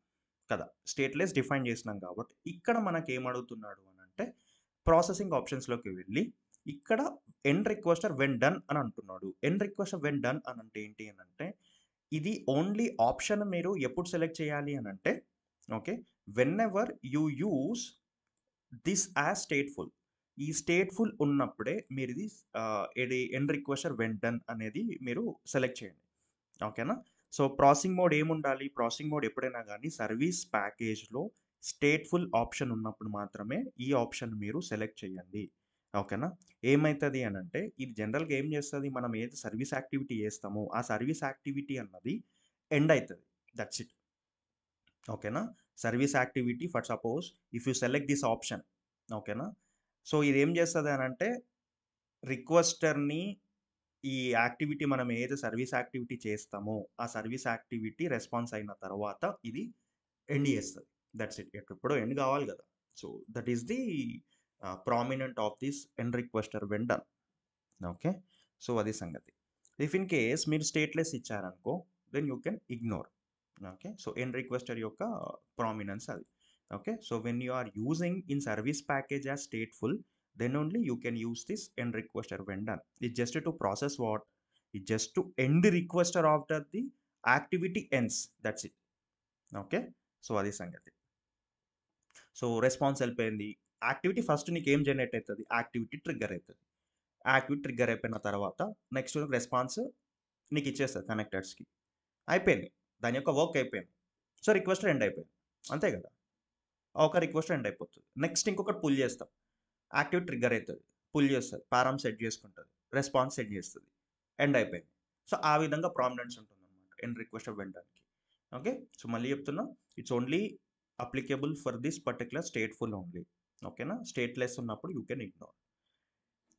కదా, స్టేట్లెస్ డిఫైన్ చేసినాం కాబట్టి ఇక్కడ మనకి ఏమడుగుతున్నాడు అని అంటే ప్రాసెసింగ్ ఆప్షన్స్లోకి వెళ్ళి ఇక్కడ ఎండ్ రిక్వెస్టర్ వెన్ డన్ అని అంటున్నాడు. ఎండ్ రిక్వెస్టర్ వెన్ డన్ అని అంటే ఏంటి అని అంటే ఇది ఓన్లీ ఆప్షన్ మీరు ఎప్పుడు సెలెక్ట్ చేయాలి అని అంటే, okay, whenever you use this as stateful. ఈ స్టేట్ఫుల్ ఉన్నప్పుడే మీరు ఇది ఎండ్ రిక్వెస్టర్ వెన్ డన్ అనేది మీరు సెలెక్ట్ చేయండి. ఓకేనా, సో ప్రాసెసింగ్ మోడ్ ఏముండాలి, ప్రాసెసింగ్ మోడ్ ఎప్పుడైనా కానీ సర్వీస్ ప్యాకేజ్లో స్టేట్ఫుల్ ఆప్షన్ ఉన్నప్పుడు మాత్రమే ఈ ఆప్షన్ మీరు సెలెక్ట్ చేయండి. ఓకేనా, ఏమవుతుంది అని అంటే ఇది జనరల్గా ఏం చేస్తుంది, మనం ఏది సర్వీస్ యాక్టివిటీ చేస్తామో ఆ సర్వీస్ యాక్టివిటీ అన్నది ఎండ్ అవుతుంది. That's it. ఓకేనా, service activity for suppose if you select this option, ఓకేనా, సో ఇది ఏం చేస్తుంది అని అంటే రిక్వెస్టర్ని ఈ యాక్టివిటీ మనం ఏదైతే సర్వీస్ యాక్టివిటీ చేస్తామో ఆ సర్వీస్ యాక్టివిటీ రెస్పాన్స్ అయిన తర్వాత ఇది ఎండ్ చేస్తుంది. That's it. ఎప్పుడో ఎండ్ కావాలి కదా, so that is the prominent of this end requester when done. Okay, so అది సంగతి. ఇఫ్ ఇన్ కేస్ మీరు స్టేట్లెస్ ఇచ్చారనుకో then you can ignore. Okay, so end requester యొక్క ప్రామినెన్స్ అది. Okay, so when you are using in service package as stateful then only you can use this end requester when done. It's just to process what? It's just to end the requester after the activity ends. That's it. Okay, so అది సంగతి. So response వెళ్ళిపోయింది, activity first నీకు ఏం generate అవుతుంది, activity trigger అవుతుంది. Activity trigger అయిపోయిన తర్వాత next response నీకు ఇచ్చేస్తుంది కనెక్టర్స్కి, అయిపోయింది, దాని యొక్క వర్క్ అయిపోయింది. సో రిక్వెస్టర్ ఎండ్ అయిపోయింది, అంతే కదా, ఒక రిక్వెస్టర్ ఎండ్ అయిపోతుంది. నెక్స్ట్ ఇంకొకటి పుల్ చేస్తాం, యాక్టివ్ ట్రిగ్గర్ అవుతుంది, పుల్ చేస్తుంది, పారామ్ సెట్ చేసుకుంటుంది, రెస్పాన్స్ సెట్ చేస్తుంది, ఎండ్ అయిపోయింది. సో ఆ విధంగా ప్రామినెన్స్ ఉంటుంది అనమాట ఎండ్ రిక్వెస్ట్ వెళ్ళడానికి. ఓకే, సో మళ్ళీ చెప్తున్నా, it's only applicable for this particular stateful only. ఓకేనా, స్టేట్లెస్ ఉన్నప్పుడు యూ కెన్ ఇగ్నోర్.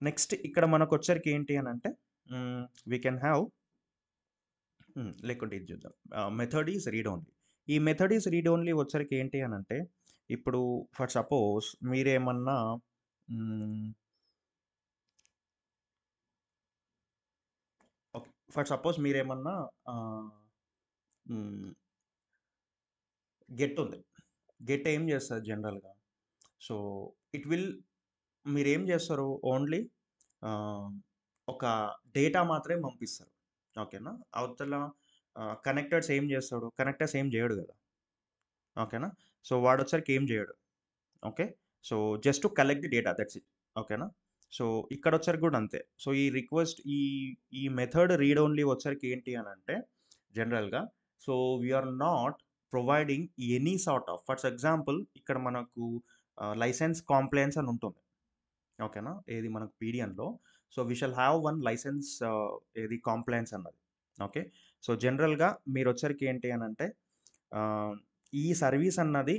నెక్స్ట్ ఇక్కడ మనకు వచ్చరికి ఏంటి అని అంటే వీ కెన్ హ్యావ్, లేకుంటే ఇది చూద్దాం, మెథడ్ ఈజ్ రీడ్ ఓన్లీ. ఈ మెథడ్ ఈజ్ రీడ్ ఓన్లీ వచ్చరికి ఏంటి అని అంటే ఇప్పుడు ఫర్ సపోజ్ మీరేమన్నా ఓకే, ఫర్ సపోజ్ మీరేమన్నా గెట్ ఉంది, గెట్ ఏం చేస్తుంది జనరల్గా, సో ఇట్ విల్, మీరేం చేస్తారు ఓన్లీ ఒక డేటా మాత్రమే పంపిస్తారు. ఓకేనా, అవతల కనెక్టర్స్ ఏం చేస్తాడు, కనెక్టర్స్ ఏం చేయడు కదా. ఓకేనా, సో వాడు వచ్చరికి ఏం చేయడు. Okay, so just to collect the data, that's it. ఓకేనా, సో ఇక్కడ వచ్చరికి కూడా అంతే. సో ఈ రిక్వెస్ట్ ఈ మెథడ్ రీడ్ ఓన్లీ వచ్చరికి ఏంటి అని అంటే జనరల్గా so we are not providing any sort of, for example ఇక్కడ మనకు లైసెన్స్ కాంప్లైన్స్ అని ఉంటుంది. ఓకేనా, ఏది మనకు పీడిఎన్లో. So we shall have one license ఏది కాంప్లైన్స్ అన్నది. ఓకే, సో జనరల్గా మీరు వచ్చరికి ఏంటి అని అంటే ఆ, ఈ సర్వీస్ అన్నది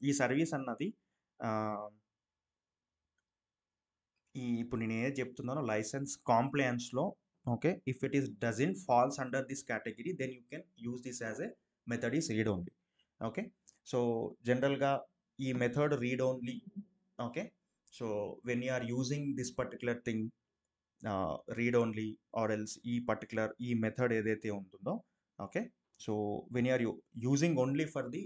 ఈ సర్వీస్ అన్నది ఆ, ఇప్పుడు నేను ఏది చెప్తున్నానో లైసెన్స్ కాంప్లయన్స్లో, okay, if it is doesn't falls under this category then you can use this as a method is read only. Okay, so జనరల్గా ఈ method read only. Okay, so when you are using this particular thing read only or else ఈ method ఏదైతే ఉంటుందో, okay, so when you are using only for the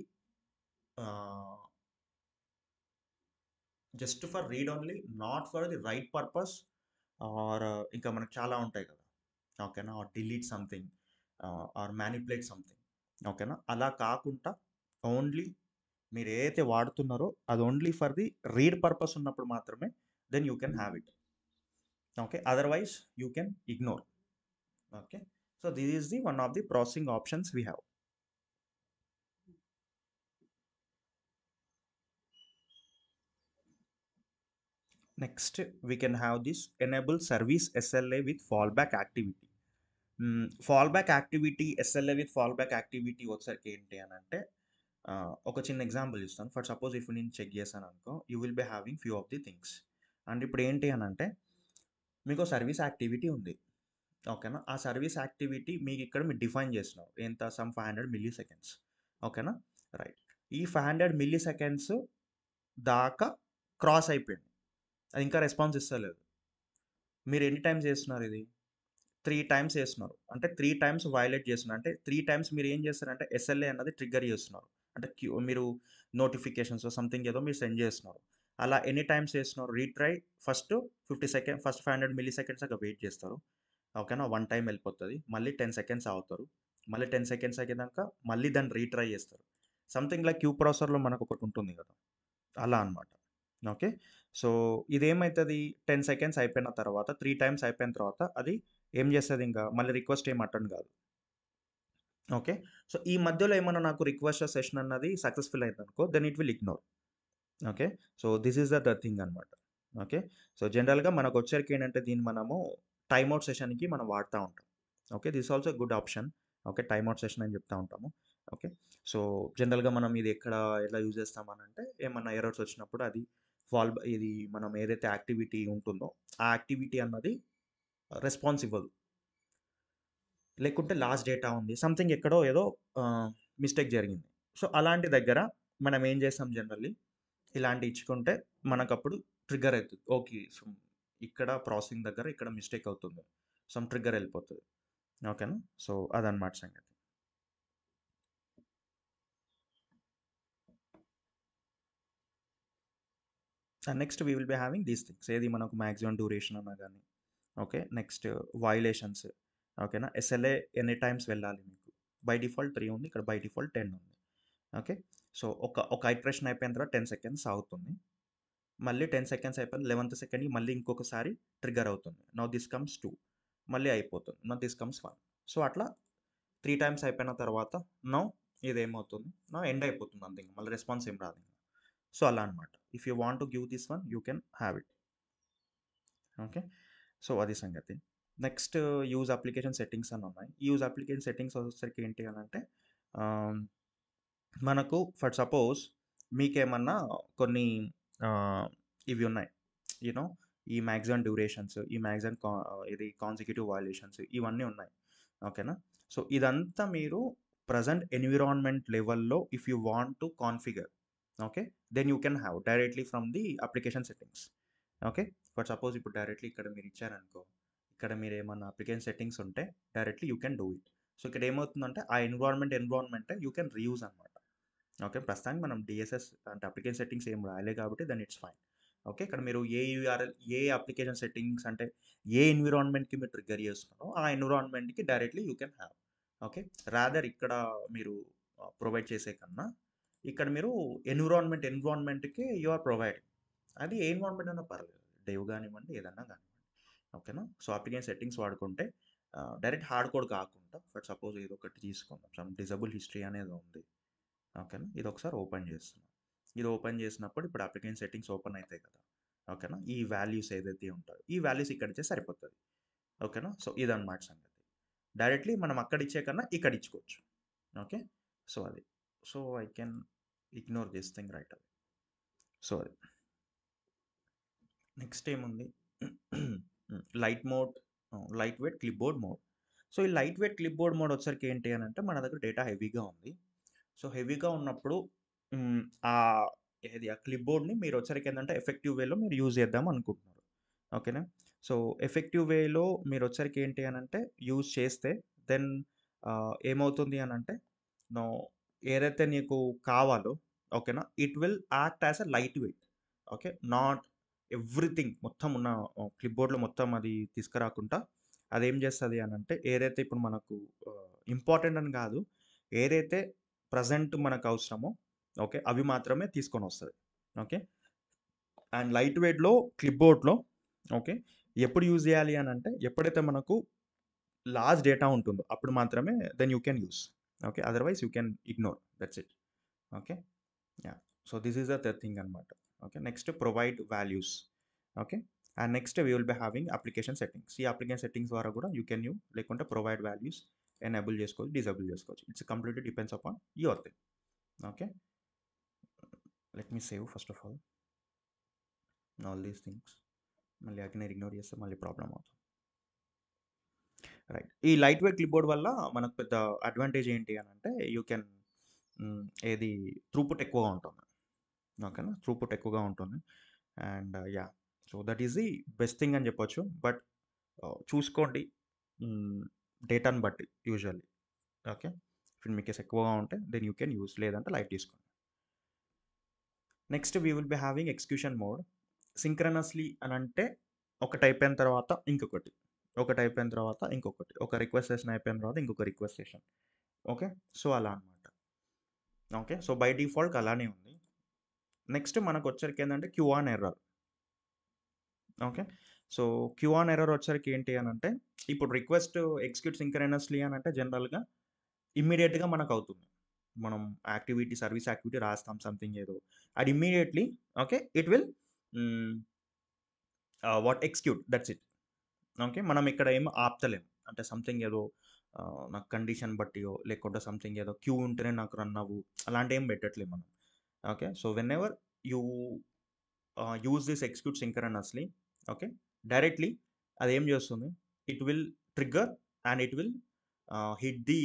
just for read only, not for the write purpose, or ఇంకా మనకు చాలా ఉంటాయి కదా. ఓకేనా, or delete something, or manipulate something. ఓకేనా, అలా కాకుండా ఓన్లీ మీరు ఏదైతే వాడుతున్నారో అది only for the read purpose ఉన్నప్పుడు మాత్రమే then you can have it. Okay, otherwise you can ignore. Okay, so this is the one of the processing options we have. Next we can have this enable service SLA with fallback activity. Fallback activity, SLA with fallback activity వచ్చరికి ఏంటి అని అంటే ఒక చిన్న example ఇస్తాను. For suppose if నేను check చేశాను అనుకో, you will be having few of the things. And ఇప్పుడు ఏంటి అని అంటే మీకు సర్వీస్ యాక్టివిటీ ఉంది. ఓకేనా, ఆ సర్వీస్ యాక్టివిటీ మీకు ఇక్కడ మీరు డిఫైన్ చేస్తున్నారు ఎంత, సమ్ 500 మిల్లీ సెకండ్స్. ఓకేనా, రైట్. ఈ 500 మిల్లీ సెకండ్స్ దాకా క్రాస్ అయిపోయింది, అది ఇంకా రెస్పాన్స్ ఇస్తలేదు. మీరు ఎన్ని టైమ్స్ చేస్తున్నారు ఇది? 3 టైమ్స్ చేస్తున్నారు. అంటే 3 టైమ్స్ వయలేట్ చేస్తున్నారు. అంటే 3 టైమ్స్ మీరు ఏం చేస్తారంటే ఎస్ఎల్ఏ అన్నది ట్రిగ్గర్ చేస్తున్నారు. అంటే మీరు నోటిఫికేషన్స్ సంథింగ్ ఏదో మీరు సెండ్ చేస్తున్నారు. అలా ఎన్ని టైమ్స్ చేస్తున్నారు? Retry first 50 second, first 500 milli seconds దాకా వెయిట్ చేస్తారు. ఓకేనా, 1 టైం వెళ్ళిపోతుంది. మళ్ళీ 10 సెకండ్స్ ఆగుతారు. మళ్ళీ 10 సెకండ్స్ అయ్యేదాకా మళ్ళీ దాన్ని రీట్రై చేస్తారు. సంథింగ్ లైక్ క్యూ ప్రాసెసర్లో మనకు ఒకటి ఉంటుంది కదా, అలా అనమాట. ఓకే, సో ఇదేమవుతుంది, 10 సెకండ్స్ అయిపోయిన తర్వాత 3 టైమ్స్ అయిపోయిన తర్వాత అది ఏం చేస్తుంది, ఇంకా మళ్ళీ రిక్వెస్ట్ ఏం అటెండ్ కాదు. ఓకే, సో ఈ మధ్యలో ఏమన్నా నాకు రిక్వెస్ట్ సెషన్ అన్నది సక్సెస్ఫుల్ అయింది అనుకో, then it will ignore. Okay, so this is the thing అనమాట. ఓకే, సో జనరల్గా మనకు వచ్చరికి ఏంటంటే దీన్ని మనము టైమ్అవుట్ సెషన్కి మనం వాడుతూ ఉంటాం. Okay, this also good option. Okay, timeout session అని చెప్తా ఉంటాము. ఓకే, సో జనరల్గా మనం ఇది ఎక్కడ ఎలా యూజ్ చేస్తామని అంటే ఏమన్నా ఎర్రర్స్ వచ్చినప్పుడు అది ఇది మనం ఏదైతే యాక్టివిటీ ఉంటుందో ఆ యాక్టివిటీ అన్నది రెస్పాన్స్ ఇవ్వదు, లేకుంటే లాస్ట్ డేటా ఉంది సంథింగ్ ఎక్కడో ఏదో మిస్టేక్ జరిగింది. సో అలాంటి దగ్గర మనం ఏం చేస్తాం, జనరల్లీ ఇలాంటి ఇచ్చుకుంటే మనకప్పుడు ట్రిగ్గర్ అవుతుంది. ఓకే, సో ఇక్కడ ప్రాసెసింగ్ దగ్గర ఇక్కడ మిస్టేక్ అవుతుంది, సమ్ ట్రిగ్గర్ వెళ్ళిపోతుంది. ఓకేనా, సో అదనమాట సంగతి. And next we will be having these things, ఏది మనకు మ్యాక్సిమం డ్యూరేషన్ అన్నా కానీ. Okay, next violations. ఓకేనా, ఎస్ఎల్ఏ ఎన్ని టైమ్స్ వెళ్ళాలి మీకు? బై డిఫాల్ట్ 3 ఉంది, ఇక్కడ బై డిఫాల్ట్ 10 ఉంది. ఓకే, సో ఒక ఐట్రేషన్ అయిపోయిన తర్వాత 10 సెకండ్స్ ఆగుతుంది. మళ్ళీ 10 సెకండ్స్ అయిపోయిన 11th సెకండ్కి మళ్ళీ ఇంకొకసారి ట్రిగ్గర్ అవుతుంది. నౌ దిస్ కమ్స్ 2, మళ్ళీ అయిపోతుంది. Now this comes 1. సో అట్లా 3 టైమ్స్ అయిపోయిన తర్వాత నౌ ఇదేమవుతుంది, నా ఎండ్ అయిపోతుంది అంతే, మళ్ళీ రెస్పాన్స్ ఏం రాదు. సో అలా అనమాట. If you want to give this one you can have it. Okay, so అది సంగతి. నెక్స్ట్ యూజ్ అప్లికేషన్ సెట్టింగ్స్ అని ఉన్నాయి. యూజ్ అప్లికేషన్ సెట్టింగ్స్ వచ్చేసరికి ఏంటి అని అంటే మనకు ఫర్ సపోజ్ మీకేమన్నా కొన్ని ఇవి ఉన్నాయి, యూనో ఈ మ్యాక్సిమం డ్యూరేషన్స్, ఈ మ్యాక్సిమం ఇది కాన్సిక్యూటివ్ వయలేషన్స్ ఇవన్నీ ఉన్నాయి. ఓకేనా, సో ఇదంతా మీరు ప్రజెంట్ ఎన్విరాన్మెంట్ లెవెల్లో if you want to configure, okay, then you can have directly from the application settings. Okay, for suppose ఇప్పుడు డైరెక్ట్లీ ఇక్కడ మీరు ఇచ్చారనుకో, ఇక్కడ మీరు ఏమన్నా అప్లికేషన్ సెట్టింగ్స్ ఉంటే directly you can do it. So ఇక్కడ ఏమవుతుందంటే ఆ ఎన్విరాన్మెంట్ యూ కెన్ రీయూజ్ అనమాట. ఓకే, ప్రస్తుతానికి మనం డిఎస్ఎస్ అంటే అప్లికేషన్ సెట్టింగ్స్ ఏం రాయలే కాబట్టి దెన్ ఇట్స్ ఫైన్. ఓకే, ఇక్కడ మీరు ఏ యూఆర్ఎల్, ఏ అప్లికేషన్ సెట్టింగ్స్ అంటే ఏ ఎన్విరాన్మెంట్కి మీరు ట్రిగ్గర్ చేస్తున్నారో ఆ ఎన్విరాన్మెంట్కి directly you can have. Okay, rather ఇక్కడ మీరు ప్రొవైడ్ చేసే కన్నా ఇక్కడ మీరు ఎన్విరాన్మెంట్కి యు ఆర్ ప్రొవైడింగ్. అది ఏ ఎన్విరాన్మెంట్ అయినా పర్లేదు, డేవ్ కానివ్వండి ఏదన్నా కానివ్వండి. ఓకేనా, సో అప్లికేషన్ సెట్టింగ్స్ వాడుకుంటే డైరెక్ట్ హార్డ్ కోడ్ కాకుండా ఫర్ సపోజ్ ఏదో ఒకటి తీసుకుందాం, సమ్ డిజబుల్ హిస్టరీ అనేది ఉంది. ఓకేనా, ఇది ఒకసారి ఓపెన్ చేస్తున్నాం. ఇది ఓపెన్ చేసినప్పుడు ఇప్పుడు అప్లికేషన్ సెట్టింగ్స్ ఓపెన్ అవుతాయి కదా. ఓకేనా, ఈ వాల్యూస్ ఏదైతే ఉంటాయో ఈ వాల్యూస్ ఇక్కడ ఇచ్చే సరిపోతుంది. ఓకేనా, సో ఇదన్నమాట సంగతి. డైరెక్ట్లీ మనం అక్కడ ఇచ్చే కన్నా ఇక్కడ ఇచ్చుకోవచ్చు. ఓకే, సో అది, so I can ignore this thing right అది. సో అది నెక్స్ట్ ఏముంది, light mode, lightweight clipboard mode. So ఈ lightweight clipboard mode వచ్చరికి ఏంటి అని అంటే మన దగ్గర డేటా హెవీగా ఉంది. సో హెవీగా ఉన్నప్పుడు ఆ ఏది ఆ క్లిప్ బోర్డ్ని మీరు వచ్చరికి ఏంటంటే ఎఫెక్టివ్ వేలో మీరు యూజ్ చేద్దాం అనుకుంటున్నారు. ఓకేనా, సో ఎఫెక్టివ్ వేలో మీరు వచ్చరికి ఏంటి అని అంటే యూజ్ చేస్తే దెన్ ఏమవుతుంది అని అంటే నో ఏదైతే నీకు కావాలో, ఓకేనా, it will act as a light weight. Okay, not everything మొత్తం ఉన్న క్లిప్ బోర్డ్లో మొత్తం అది తీసుకురాకుండా అదేం చేస్తుంది అని అంటే ఏదైతే ఇప్పుడు మనకు ఇంపార్టెంట్ అని కాదు, ఏదైతే ప్రజెంట్ మనకు అవసరమో ఓకే అవి మాత్రమే తీసుకొని వస్తుంది. ఓకే, అండ్ లైట్ వెయిట్లో క్లిప్ బోర్డ్లో ఓకే ఎప్పుడు యూజ్ చేయాలి అని అంటే ఎప్పుడైతే మనకు లార్జ్ డేటా ఉంటుందో అప్పుడు మాత్రమే then you can use. Okay, otherwise you can ignore, that's it. Okay, yeah, so this is the third thing అనమాట. Okay, next provide values. Okay, and next we will be having application settings. ఈ application settings ద్వారా కూడా you can you లేకుంటే provide values enable చేసుకోవచ్చు, disable చేసుకోవచ్చు. It's completely depends upon your thing. Okay, let me save first of all these things. మళ్ళీ అక్కడ ignore చేస్తే మళ్ళీ ప్రాబ్లం అవుతుంది. రైట్, ఈ లైట్ వెయిట్ క్లిప్ బోర్డ్ వల్ల మనకు పెద్ద అడ్వాంటేజ్ ఏంటి అని అంటే యూ కెన్ ఏది త్రూపుట్ ఎక్కువగా ఉంటుంది. ఓకేనా, త్రూపుట్ ఎక్కువగా ఉంటుంది. And yeah, so that is the best thing అని చెప్పొచ్చు. బట్ చూసుకోండి డేటాను బట్టి యూజువల్లీ. ఓకే, ఇప్పుడు మీ కేసు ఎక్కువగా ఉంటే దెన్ యూ కెన్ యూస్, లేదంటే లైట్ తీసుకోండి. Next we will be having execution mode. Synchronously అని అంటే ఒకటి అయిపోయిన తర్వాత ఇంకొకటి, ఒకటి అయిపోయిన తర్వాత ఇంకొకటి, ఒక రిక్వెస్ట్ సెషన్ అయిపోయిన తర్వాత ఇంకొక రిక్వెస్ట్ సెషన్. ఓకే, సో అలా అనమాట. ఓకే, సో బై డిఫాల్ట్ అలానే ఉంది. నెక్స్ట్ మనకు వచ్చరికి ఏంటంటే queue on error. Okay, so queue on error వచ్చరికి ఏంటి అని అంటే ఇప్పుడు రిక్వెస్ట్ ఎగ్జిక్యూట్ సింక్రనస్లీ అని అంటే జనరల్గా ఇమ్మీడియట్గా మనకు అవుతుంది. మనం యాక్టివిటీ సర్వీస్ యాక్టివిటీ రాస్తాం సంథింగ్ ఏదో, అది immediately okay it will what execute, that's it. Okay, మనం ఇక్కడ ఏం ఆపుతలేం అంటే సంథింగ్ ఏదో నాకు కండిషన్ బట్టియో లేకుంటే సంథింగ్ ఏదో క్యూ ఉంటేనే నాకు రన్ అవ్వు అలాంటి ఏం పెట్టట్లేము మనం. Okay, so whenever you use this execute synchronously okay directly అది ఏం చేస్తుంది, it will trigger and it will hit the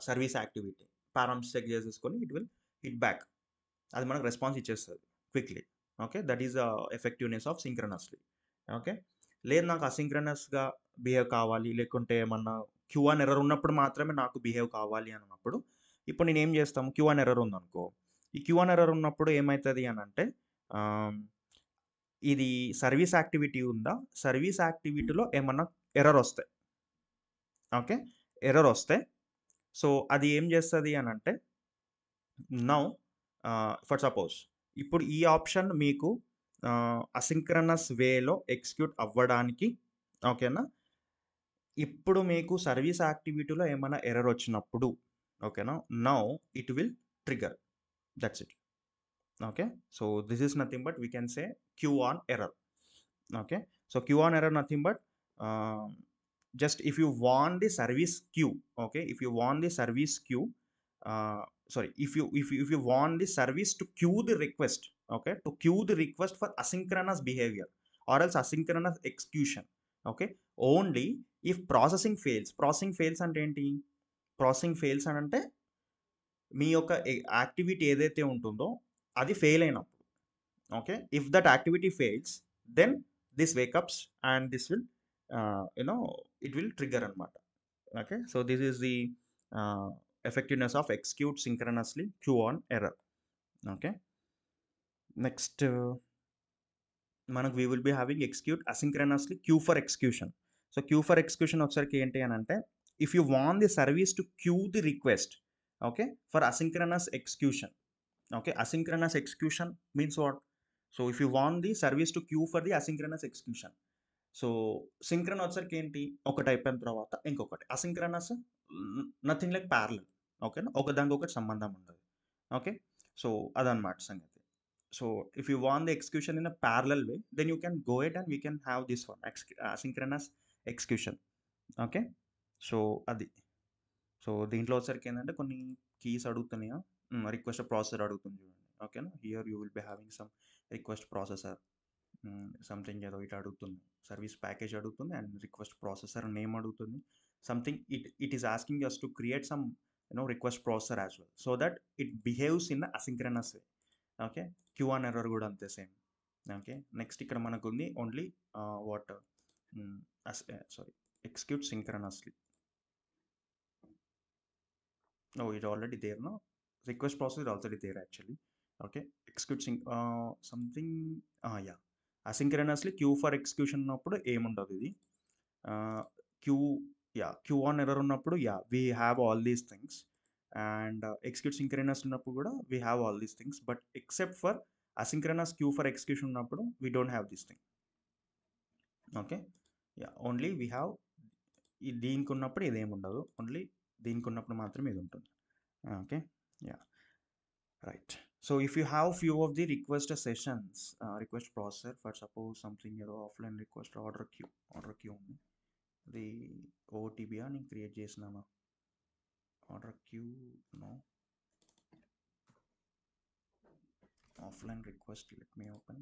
service activity. Params check చేసేసుకొని ఇట్ విల్ హిట్ బ్యాక్, అది మనకు రెస్పాన్స్ ఇచ్చేస్తుంది quickly. Okay, that is the effectiveness of synchronously. Okay, లేదు నాకు అసింక్రనస్గా behave కావాలి లేకుంటే ఏమన్నా క్యూ అన్ ఎర్రర్ ఉన్నప్పుడు మాత్రమే నాకు బిహేవ్ కావాలి అన్నప్పుడు ఇప్పుడు నేను ఏం చేస్తాము, క్యూ అన్ ఎర్రర్ ఉందనుకో, ఈ క్యూ అన్ ఎర్రర్ ఉన్నప్పుడు ఏమవుతుంది అని అంటే ఇది సర్వీస్ యాక్టివిటీ ఉందా, సర్వీస్ యాక్టివిటీలో ఏమన్నా ఎర్రర్ వస్తాయి. ఓకే, ఎర్రర్ వస్తే సో అది ఏం చేస్తుంది అని అంటే నౌ ఫర్ సపోజ్ ఇప్పుడు ఈ ఆప్షన్ మీకు అసింక్రనస్ వేలో ఎగ్జిక్యూట్ అవ్వడానికి ఓకేనా, ఇప్పుడు మీకు సర్వీస్ యాక్టివిటీలో ఏమైనా ఎర్రర్ వచ్చినప్పుడు ఓకేనా now it will trigger, that's it. Okay, so this is nothing but we can say queue on error. okay so queue on error nothing but just if you want the service queue, okay if you want the service queue sorry if you want the service to queue the request, okay to queue the request for asynchronous behavior or else asynchronous execution. okay only if processing fails అంటే ఏంటి, processing fails అని అంటే మీ యొక్క activity ఏదైతే ఉంటుందో అది fail అయినప్పుడు. okay if that activity fails then this wake ups and this will it will trigger anamata. okay so this is the uh, effectiveness of execute synchronously queue on error. okay next మనకు we will be having execute asynchronously queue for execution. so queue for execution వచ్చరికి ఏంటి అని అంటే if you want the service to queue the request okay for asynchronous execution. okay asynchronous execution means what, so if you want the service to queue for the asynchronous execution, so synchron వచ్చరికి ఏంటి ఒకటి అయిపోయిన తర్వాత ఇంకొకటి asynchronous nothing like parallel. ఓకేనా, ఒకదానికి ఒకటి సంబంధం ఉండదు. ఓకే, సో అదనమాట సంగతి. So if you want the execution in a parallel way then you can go it and we can have this one asynchronous execution. Okay, so అది. So దీంట్లో వచ్చరికి ఏంటంటే కొన్ని కీస్ అడుగుతున్నాయా, రిక్వెస్ట్ ప్రాసెసర్ అడుగుతుంది చూడండి. ఓకేనా, here you will be having some request processor something ఏదో ఇటు అడుగుతుంది, సర్వీస్ ప్యాకేజ్ అడుగుతుంది అండ్ రిక్వెస్ట్ ప్రాసెసర్ నేమ్ అడుగుతుంది. Something it is asking us to create some request processor as well so that it behaves in asynchronous way. Okay, queue on error కూడా అంతే same. Okay, next ఇక్కడ మనకు ఉంది only what sorry execute synchronously. Oh, it's already there, no? Request process is already there actually. Okay, execute something. Yeah. Asynchronously queue for execution ఉన్నప్పుడు ఏముండదు ఇది. Queue, yeah, queue on error ఉన్నప్పుడు yeah, we have all these things. And execute synchronous ఉన్నప్పుడు కూడా we have all these things. But except for asynchronous queue for execution ఉన్నప్పుడు we don't have this thing. Okay, yeah, only we have దీనికి ఉన్నప్పుడు ఇదేమి ఉండదు, only దీనికి ఉన్నప్పుడు మాత్రమే ఇది ఉంటుంది. Okay, yeah, right. So if you have few of the request sessions, request processor for suppose something offline request order queue ఉంది, the OTB నేను క్రియేట్ చేసినాను order queue. No, offline request, let me open.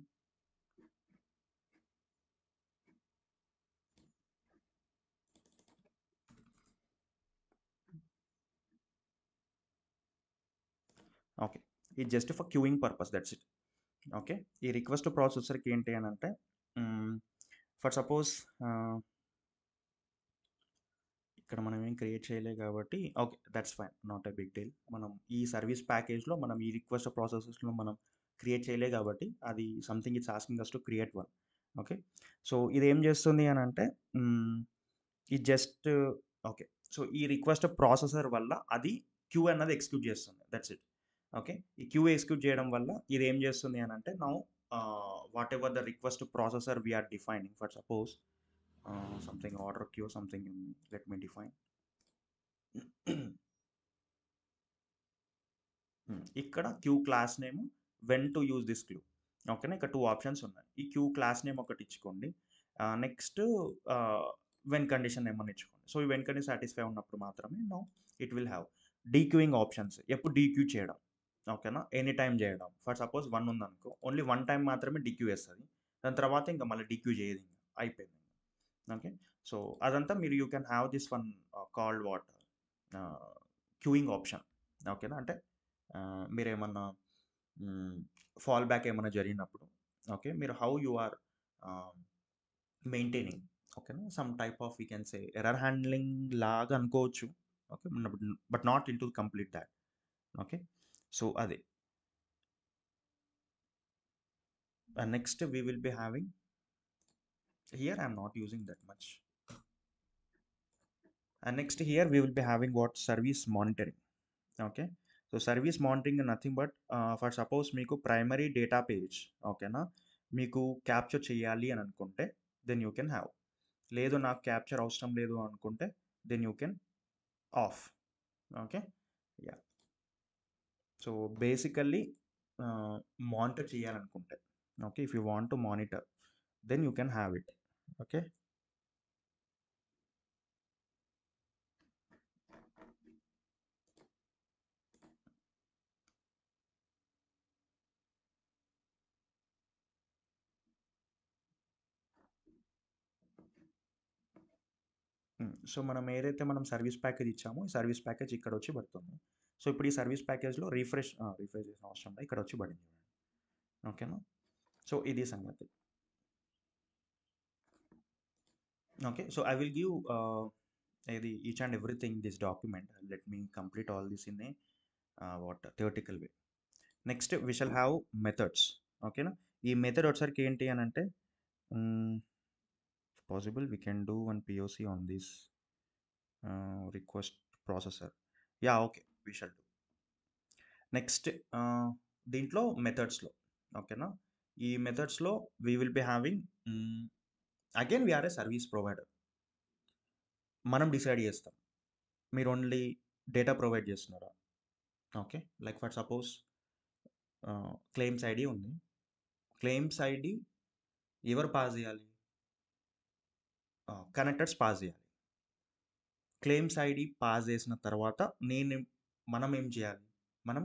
Okay, ఇది just for queuing purpose, that's it. Okay, ఈ request ప్రాసెసర్కి ఏంటి అని అంటే for suppose ఇక్కడ మనం ఏం క్రియేట్ చేయలే కాబట్టి okay that's fine, not a big deal. మనం ఈ సర్వీస్ ప్యాకేజ్లో మనం ఈ రిక్వెస్ట్ ప్రాసెసెస్లో మనం క్రియేట్ చేయలే కాబట్టి అది something it's asking us to create one. Okay, so ఇది ఏం చేస్తుంది అని అంటే ఇది జస్ట్ ఓకే, సో ఈ రిక్వెస్ట్ ప్రాసెసర్ వల్ల అది క్యూ అన్నది ఎగ్జిక్యూట్ చేస్తుంది, దట్స్ ఇట్. ఓకే, ఈ క్యూ ఎగ్జిక్యూట్ చేయడం వల్ల ఇది ఏం చేస్తుంది అని అంటే now whatever the request processor we're defining, for suppose something order queue, something let me define. ఇక్కడ queue class name when to use this queue. ఓకేనా, ఇక్కడ టూ ఆప్షన్స్ ఉన్నాయి. ఈ క్యూ క్లాస్ నేమ్ ఒకటి ఇచ్చుకోండి, నెక్స్ట్ వెన్ కండిషన్ ఏమన్నా ఇచ్చుకోండి. So ఈ వెన్ కండిషన్ సాటిస్ఫై ఉన్నప్పుడు మాత్రమే no it will have dequeuing options. ఎప్పుడు డీక్యూ చేయడం, ఓకేనా, ఎనీ టైం చేయడం. ఫర్ సపోజ్ 1 ఉందనుకో ఓన్లీ 1 టైం మాత్రమే డీక్యూ వేస్తుంది, దాని తర్వాత ఇంకా మళ్ళీ డీక్యూ చేయదు, ఇంకా అయిపోయింది. ఓకే, సో అదంతా మీరు you can have this one called what queuing option. ఓకేనా, అంటే మీరేమన్నా ఫాల్ బ్యాక్ ఏమైనా జరిగినప్పుడు ఓకే మీరు హౌ యు ఆర్ మెయింటైనింగ్, ఓకేనా, some type of we can say error handling లాగా అనుకోవచ్చు. Okay, but not in to complete that. Okay, so అదే. Next we will be having here I'm not using that much. And next here we will be having what service monitoring. Okay, so service monitoring is nothing but for suppose మీకు primary data page ఓకేనా మీకు capture చేయాలి అని అనుకుంటే then you can have, లేదు నాకు capture అవసరం లేదు అనుకుంటే then you can off. Okay, yeah, so basically monitor చేయాలనుకుంటే okay if you want to monitor then you can have it. Okay, so మనం ఏదైతే మనం సర్వీస్ ప్యాకేజ్ ఇచ్చామో ఈ సర్వీస్ ప్యాకేజ్ ఇక్కడ వచ్చి పడుతుంది. సో ఇప్పుడు ఈ సర్వీస్ ప్యాకేజ్లో రిఫ్రెష్ చేసిన అవసరం లేదు, ఇక్కడ వచ్చి పడింది. ఓకేనా, సో ఇది సంగతి. Okay, so I will give ఇది each and everything this document. Let me complete all this in a what theoretical way. Next we shall have methods. ఓకేనా, ఈ మెథడ్ వచ్చరికి ఏంటి అని అంటే possible we can do one POC on this request processor. Yeah, okay, we shall do. Next దీంట్లో మెథడ్స్లో ఓకేనా, ఈ మెథడ్స్లో we will be having again we are a service provider. మనం డిసైడ్ చేస్తాం మీరు ఓన్లీ డేటా ప్రొవైడ్ చేస్తున్నారా. Okay, like for suppose claims ID ఉంది. క్లెయిమ్స్ ఐడి ఎవరు పాస్ చేయాలి? కనెక్టర్స్ పాస్ చేయాలి. క్లెయిమ్స్ ఐడి పాస్ చేసిన తర్వాత మనం ఏం చేయాలి? మనం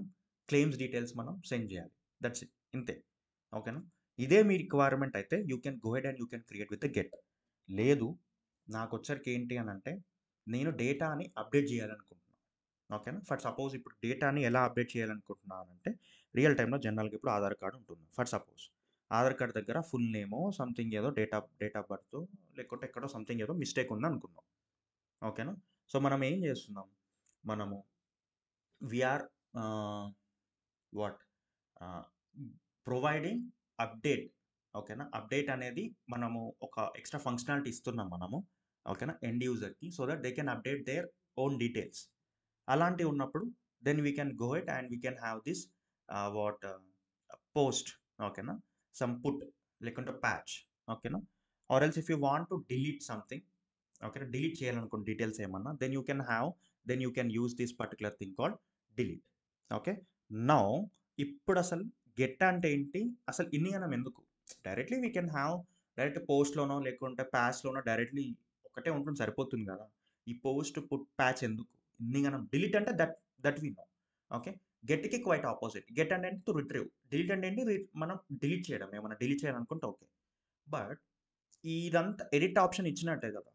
క్లెయిమ్స్ డీటెయిల్స్ మనం సెండ్ చేయాలి. దట్స్ ఇట్, ఇంతే. ఓకేనా? ఇదే మీ రిక్వైర్మెంట్ అయితే you can go head and you can create with the get. లేదు, నాకు వచ్చరికి ఏంటి అని అంటే నేను డేటాని అప్డేట్ చేయాలనుకుంటున్నాను. ఓకేనా? ఫర్ సపోజ్ ఇప్పుడు డేటాని ఎలా అప్డేట్ చేయాలనుకుంటున్నాను అంటే రియల్ టైంలో జనరల్గా ఇప్పుడు ఆధార్ కార్డు ఉంటుంది. ఫర్ సపోజ్ ఆధార్ కార్డ్ దగ్గర ఫుల్ నేమో సంథింగ్ ఏదో డేట్ ఆఫ్ బర్త్ లేకుంటే ఎక్కడో సంథింగ్ ఏదో మిస్టేక్ ఉంది అనుకున్నాం. ఓకేనా? సో మనం ఏం చేస్తున్నాం? మనము వీఆర్ వాట్ ప్రొవైడింగ్ అప్డేట్. ఓకేనా? అప్డేట్ అనేది మనము ఒక ఎక్స్ట్రా ఫంక్షనాలిటీ ఇస్తున్నాం మనము. ఓకేనా? ఎండ్ యూజర్కి, so that they can update their own details. అలాంటివి ఉన్నప్పుడు then we can go it and we can have this what post. ఓకేనా? సమ్ పుట్ లేకుంటే ప్యాచ్. ఓకేనా? Or else if you want to delete something, okay, delete చేయాలనుకోండి details ఏమన్నా, then you can use this particular thing called delete. Okay, now ఇప్పుడు అసలు get అంటే ఏంటి, అసలు ఇన్ని మనం ఎందుకు? Directly we can have direct పోస్ట్లోనో లేకుంటే ప్యాచ్లోనో డైరెక్ట్లీ ఒకటే ఉంటుంది, సరిపోతుంది కదా. ఈ పోస్ట్ పుట్ ప్యాచ్ ఎందుకు ఇన్ని మనం? డిలీట్ అంటే దట్ వి నో. ఓకే, గెట్కి క్వైట్ ఆపోజిట్. గెట్ అంటే టు రిట్రీవ్, డిలీట్ అంటే ఏంటి మనం డిలీట్ చేయడం, ఏమన్నా డిలీట్ చేయాలనుకుంటే. ఓకే, బట్ ఇదంతా ఎడిట్ ఆప్షన్ ఇచ్చినట్టే కదా,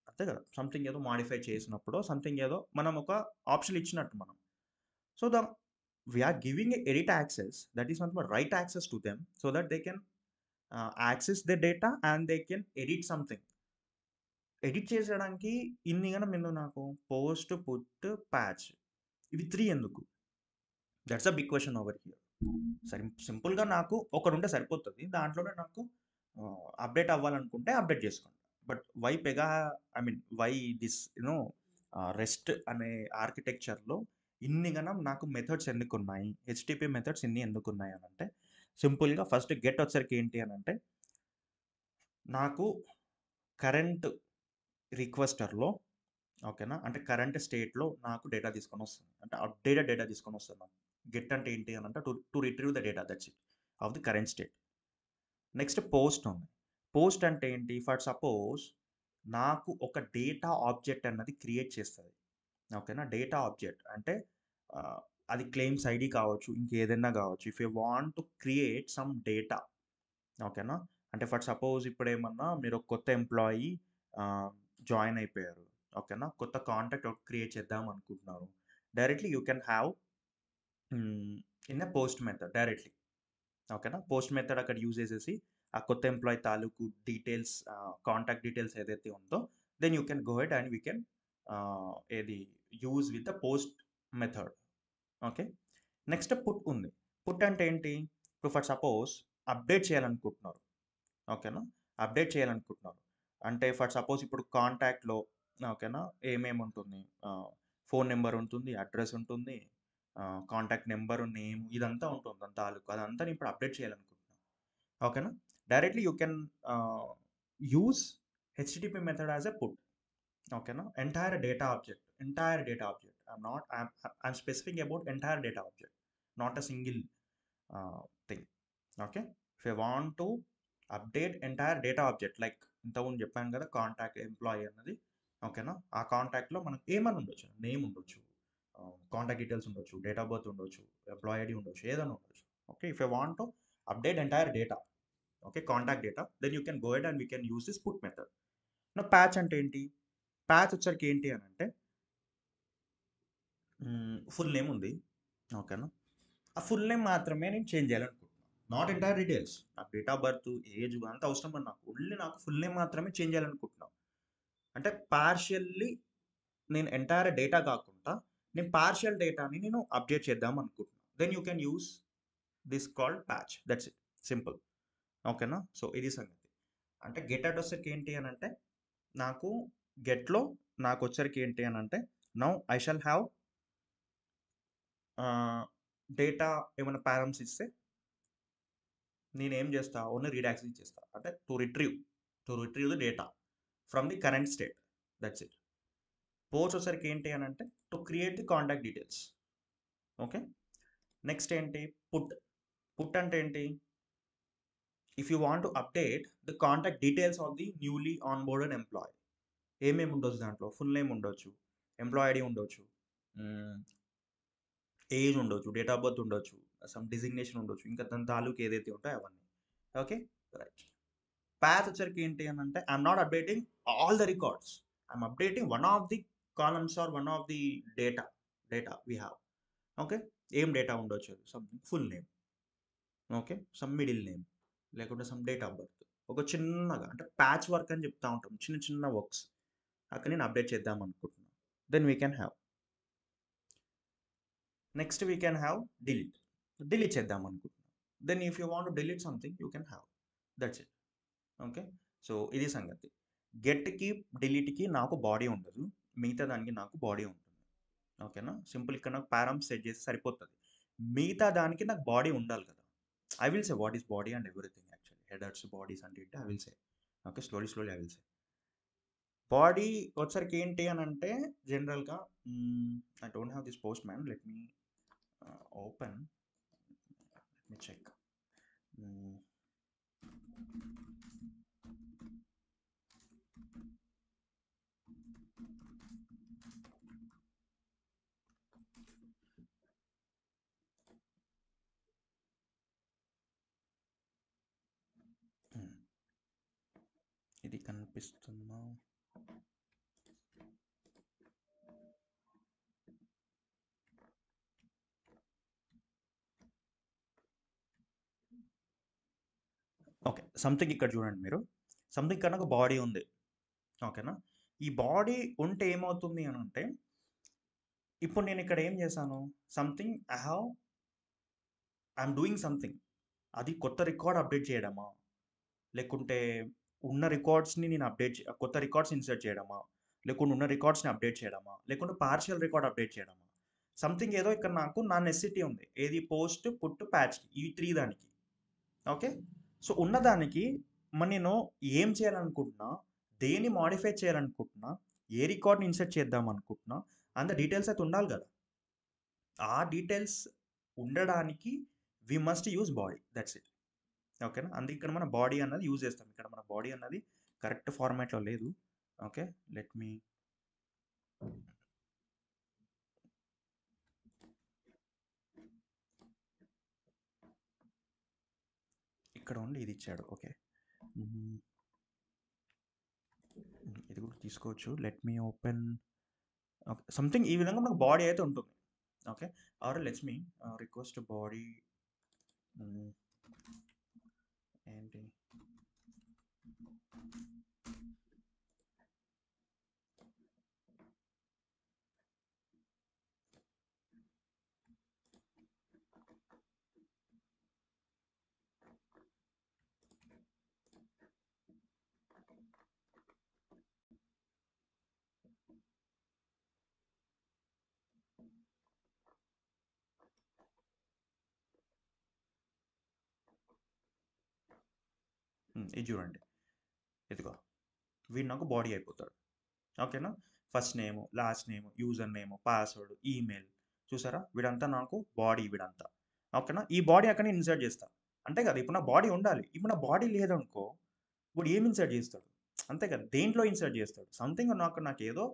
అంతే కదా. సంథింగ్ ఏదో మాడిఫై చేసినప్పుడు సంథింగ్ ఏదో మనం ఒక ఆప్షన్ ఇచ్చినట్టు మనం. So we are giving edit access, that is not write access to them, so that they can access the data and they can edit something. Edit చేసడానికి ఇన్ని గనం ఎందుకు నాకు? పోస్ట్ పుట్ ప్యాచ్, ఇవి 3 ఎందుకు? That's a big question over here. సింపుల్గా నాకు ఒకటి ఉంటే సరిపోతుంది, దాంట్లోనే నాకు అప్డేట్ అవ్వాలనుకుంటే అప్డేట్ చేసుకోండి. But why Pega, I mean why this you know REST అనే ఆర్కిటెక్చర్లో ఇన్ని గనం నాకు మెథడ్స్ ఎందుకు ఉన్నాయి, హెచ్టిపి మెథడ్స్ ఇన్ని ఎందుకు ఉన్నాయి అని అంటే సింపుల్గా ఫస్ట్ గెట్ వచ్చరికి ఏంటి అని అంటే నాకు కరెంట్ రిక్వెస్టర్లో, ఓకేనా, అంటే కరెంట్ స్టేట్లో నాకు డేటా తీసుకొని వస్తుంది, అంటే అప్డేటెడ్ డేటా తీసుకొని వస్తుంది నాకు. గెట్ అంటే ఏంటి అని అంటే to retrieve the data, that's it, of the current state. Next post ఉంది. పోస్ట్ అంటే ఏంటి? ఫర్ సపోజ్ నాకు ఒక డేటా ఆబ్జెక్ట్ అన్నది క్రియేట్ చేస్తుంది. ఓకేనా? డేటా ఆబ్జెక్ట్ అంటే అది క్లెయిమ్స్ ఐడి కావచ్చు, ఇంకేదైనా కావచ్చు. If you want to create some data, ఓకేనా, అంటే ఫర్ సపోజ్ ఇప్పుడు ఏమన్నా మీరు ఒక కొత్త ఎంప్లాయీ జాయిన్ అయిపోయారు. ఓకేనా? కొత్త కాంటాక్ట్ క్రియేట్ చేద్దాం అనుకుంటున్నారు. Directly you can have in a post method directly. ఓకేనా? పోస్ట్ మెథడ్ అక్కడ యూజ్ చేసేసి ఆ కొత్త ఎంప్లాయీ తాలూకు డీటెయిల్స్, కాంటాక్ట్ డీటెయిల్స్ ఏదైతే ఉందో then you can go head and we can ఏది use with the post method. Okay, next put ఉంది. పుట్ అంటే ఏంటి? ఇప్పుడు ఫర్ సపోజ్ అప్డేట్ చేయాలనుకుంటున్నారు. ఓకేనా? అప్డేట్ చేయాలనుకుంటున్నారు అంటే ఫర్ సపోజ్ ఇప్పుడు కాంటాక్ట్లో, ఓకేనా, ఏమేమి ఉంటుంది? ఫోన్ నెంబర్ ఉంటుంది, అడ్రస్ ఉంటుంది, కాంటాక్ట్ నెంబర్, నేమ్, ఇదంతా ఉంటుంది, దాని తాలూకు అదంతా నేను ఇప్పుడు అప్డేట్ చేయాలనుకుంటున్నాను. ఓకేనా? Directly you can use HTTP method as a put. ఓకేనా? Entire data object, I'm specific about entire data object, not a single thing. Okay, if you want to update entire data object, like ఇంతకుముందు చెప్పాను కదా contact employee అన్నది. ఓకేనా? ఆ కాంటాక్ట్లో మనకు ఏమని ఉండొచ్చు, నేమ్ ఉండొచ్చు, కాంటాక్ట్ డీటెయిల్స్ ఉండొచ్చు, డేట్ ఆఫ్ బర్త్ ఉండొచ్చు, ఎంప్లాయీ ఐడి ఉండొచ్చు, ఏదైనా ఉండొచ్చు. Okay, if you want to update entire data, okay, contact data, then you can go head and we can use this put method. నా patch అంటే ఏంటి? Patch వచ్చరికి ఏంటి అని అంటే ఫుల్ నేమ్ ఉంది. ఓకేనా? ఆ ఫుల్ నేమ్ మాత్రమే నేను చేంజ్ చేయాలనుకుంటున్నాను, నాట్ ఎంటైర్ డీటెయిల్స్. నాకు డేట్ ఆఫ్ బర్త్, ఏజ్ అంత అవసరం లేదు నాకు, ఓన్లీ నాకు ఫుల్ నేమ్ మాత్రమే చేంజ్ చేయాలనుకుంటున్నాను. అంటే పార్షియల్లీ నేను ఎంటైర్ డేటా కాకుండా నేను పార్షియల్ డేటాని నేను అప్డేట్ చేద్దాం అనుకుంటున్నాను. Then you can use this called patch, that's it, simple. ఓకేనా? సో ఇది సంగతి. అంటే గెట్ అట్ వచ్చరికి ఏంటి అని అంటే నాకు గెట్లో నాకు వచ్చరికి ఏంటి అని అంటే now I shall have data ఏమైనా పారామ్స్ ఇస్తే నేను ఏం చేస్తా, ఓన్లీ రీడ్ యాక్సెస్ చేస్తా, అంటే to retrieve. To retrieve the data from the current state. That's it. Post వచ్చరికి ఏంటి అని అంటే to create the contact details. Okay, next ఏంటి పుట్. పుట్ అంటే ఏంటి, if you want to update the contact details of the newly ఆన్బోర్డెడ్ employee. ఏమేమి ఉండొచ్చు దాంట్లో, ఫుల్ నేమ్ ఉండొచ్చు, ఎంప్లాయ్ ఐడి ఉండొచ్చు, ఏజ్ ఉండొచ్చు, డేట్ ఆఫ్ బర్త్ ఉండొచ్చు, సమ్ డిజిగ్నేషన్ ఉండొచ్చు, ఇంకా దాని తాలూకు ఏదైతే ఉంటాయో అవన్నీ. Okay, right. పాత్ వచ్చరికి ఏంటి అని అంటే I'm not updating all the records, I'm updating one of the columns or one of the data we have. Okay, ఏం డేటా ఉండొచ్చు, something full name, okay, some middle name, లేకుంటే some date of birth. ఒక చిన్నగా అంటే patch work అని చెప్తా ఉంటాం, చిన్న చిన్న వర్క్స్ అక్కడ నేను అప్డేట్ చేద్దాం అనుకుంటున్నాను. Then we can have. Next we can have delete చేద్దాం అనుకుంటున్నాను. Then if you want delete something you can have. That's it. Okay, so ఇది సంగతి. గెట్కి డిలీట్కి నాకు బాడీ ఉండదు, మిగతా దానికి నాకు బాడీ ఉంటుంది. ఓకేనా, సింపుల్ ఇక్కడ నాకు పారామ్స్ సెట్ చేసి సరిపోతుంది. మిగతా దానికి నాకు బాడీ ఉండాలి కదా. I will say what is body and everything actually. Headers bodies అంటే I will say. Okay, slowly I will say. Body వచ్చరికి ఏంటి అని అంటే జనరల్గా I don't have this Postman, let me open, let me check. ఇది కనిపిస్తుందా? Okay, something ఇక్కడ చూడండి మీరు, సంథింగ్ కన్నా ఒక బాడీ ఉంది. ఓకేనా, ఈ బాడీ ఉంటే ఏమవుతుంది అని అంటే, ఇప్పుడు నేను ఇక్కడ ఏం చేశాను, సంథింగ్ ఐఎమ్ డూయింగ్ సంథింగ్, అది కొత్త రికార్డ్ అప్డేట్ చేయడమా, లేకుంటే ఉన్న రికార్డ్స్ని నేను కొత్త రికార్డ్స్ ఇన్సర్ట్ చేయడమా, లేకుంటే ఉన్న రికార్డ్స్ని అప్డేట్ చేయడమా, లేకుంటే పార్షియల్ రికార్డ్ అప్డేట్ చేయడమా, సంథింగ్ ఏదో ఇక్కడ నాకు నా నెసిటీ ఉంది, ఏది పోస్ట్ పుట్ ప్యాచ్, ఈ 3 దానికి. ఓకే, సో ఉన్నదానికి మరి నేను ఏం చేయాలనుకుంటున్నా, దేన్ని మాడిఫై చేయాలనుకుంటున్నా, ఏ రికార్డ్ని ఇన్సర్ట్ చేద్దాం అనుకుంటున్నా, అంత డీటెయిల్స్ అయితే ఉండాలి కదా. ఆ డీటెయిల్స్ ఉండడానికి we must use body. That's it. ఓకేనా, అందుకే ఇక్కడ మన బాడీ అన్నది యూజ్ చేస్తాం. ఇక్కడ మన బాడీ అన్నది కరెక్ట్ ఫార్మాట్లో లేదు. ఓకే, లెట్ మీ ఇక్కడ ఉండి ఇది ఇచ్చాడు. ఓకే, ఇది కూడా తీసుకోవచ్చు. Let me open. Okay, something ఈ విధంగా మనకు బాడీ అయితే ఉంటుంది. Okay, are let's me request body ఏంటి, ఇది చూడండి, ఇదిగో వీడు నాకు బాడీ అయిపోతాడు. ఓకేనా, first name, last name, user name, password, email, చూసారా, వీడంతా నాకు బాడీ, వీడంతా. ఓకేనా, ఈ బాడీ అక్కడ ఇన్సర్ట్ చేస్తా అంతే కదా. ఇప్పుడు నా బాడీ ఉండాలి, ఇప్పుడు నా బాడీ లేదనుకో ఇప్పుడు ఏం ఇన్సర్ట్ చేస్తాడు, అంతే కదా, దేంట్లో ఇన్సర్ట్ చేస్తాడు, సంథింగ్ నాకు ఏదో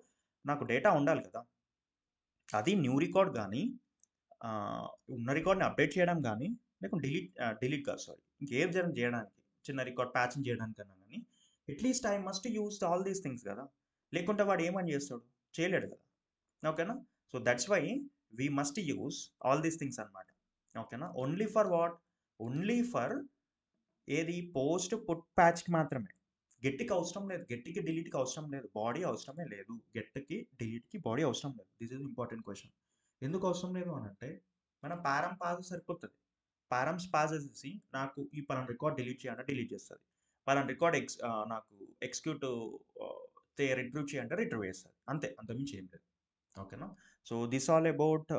నాకు డేటా ఉండాలి కదా. అది న్యూ రికార్డ్ కానీ ఉన్న రికార్డ్ని అప్డేట్ చేయడం కానీ, లేకుంటే డిలీట్ కాదు సారీ, ఇంకేం చేయడానికి, చిన్న రికార్డ్ ప్యాచింగ్ చేయడానికన్నా కానీ at least I must use all these things కదా. లేకుంటే వాడు ఏమని చేస్తాడు, చేయలేడు కదా. ఓకేనా, so that's why we must use all these things అనమాట. ఓకేనా, only for what, only for ఏది పోస్ట్ పుట్ ప్యాచ్కి మాత్రమే. గెట్కి అవసరం లేదు, గెట్కి డిలీట్కి అవసరం లేదు, బాడీ అవసరమే లేదు, గెట్కి డిలీట్కి బాడీ అవసరం లేదు. This is important question. ఎందుకు అవసరం లేదు అని అంటే మనం పారం పాస్ సరిపోతుంది. పారమ్స్ పాస్ చేసేసి నాకు ఈ పలానా రికార్డ్ డిలీట్ చేయాలంటే డిలీట్ చేస్తుంది, పలానా రికార్డ్ నాకు ఎగ్జిక్యూట్ రిట్రీవ్ చేయాలంటే రిట్రీవ్ చేస్తుంది, అంతే, అంతమించి ఏం లేదు. ఓకేనా, సో దిస్ ఆల్ అబౌట్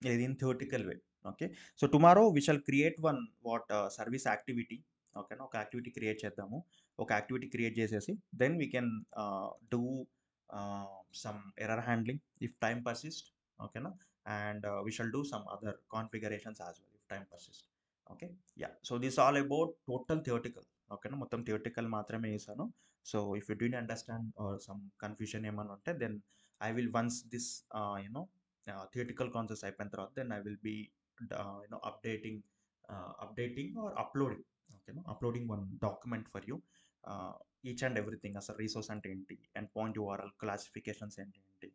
ఇది in theoretical way. Okay, so tomorrow we shall create one what service activity ఓకేనా. ఒక యాక్టివిటీ క్రియేట్ చేద్దాము. ఒక యాక్టివిటీ క్రియేట్ చేసేసి then we can do some error handling if time persist. ఓకేనా. And we shall do some other configurations as well if time persist. Okay. Yeah, so this all about total theoretical. ఓకేనా, మొత్తం theoretical మాత్రమే వేసాను. So if you Deen understand or some confusion ఏమైనా ఉంటే then I will once this you know theoretical concepts అయిపోయిన తర్వాత then I will be updating or uploading. Okay, no, uploading one document for you, each and everything అసలు resource అంటే ఏంటి, and point URL classifications ఏంటి,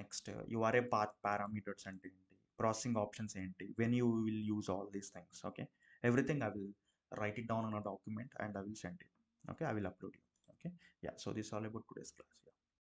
next URA path parameters అంటే ఏంటి, processing options ఏంటి, when you will use all these things. Okay, everything I will write it down on a document and I will send it. Okay, I will upload you. Okay, yeah, so this is all about today's class. Yeah.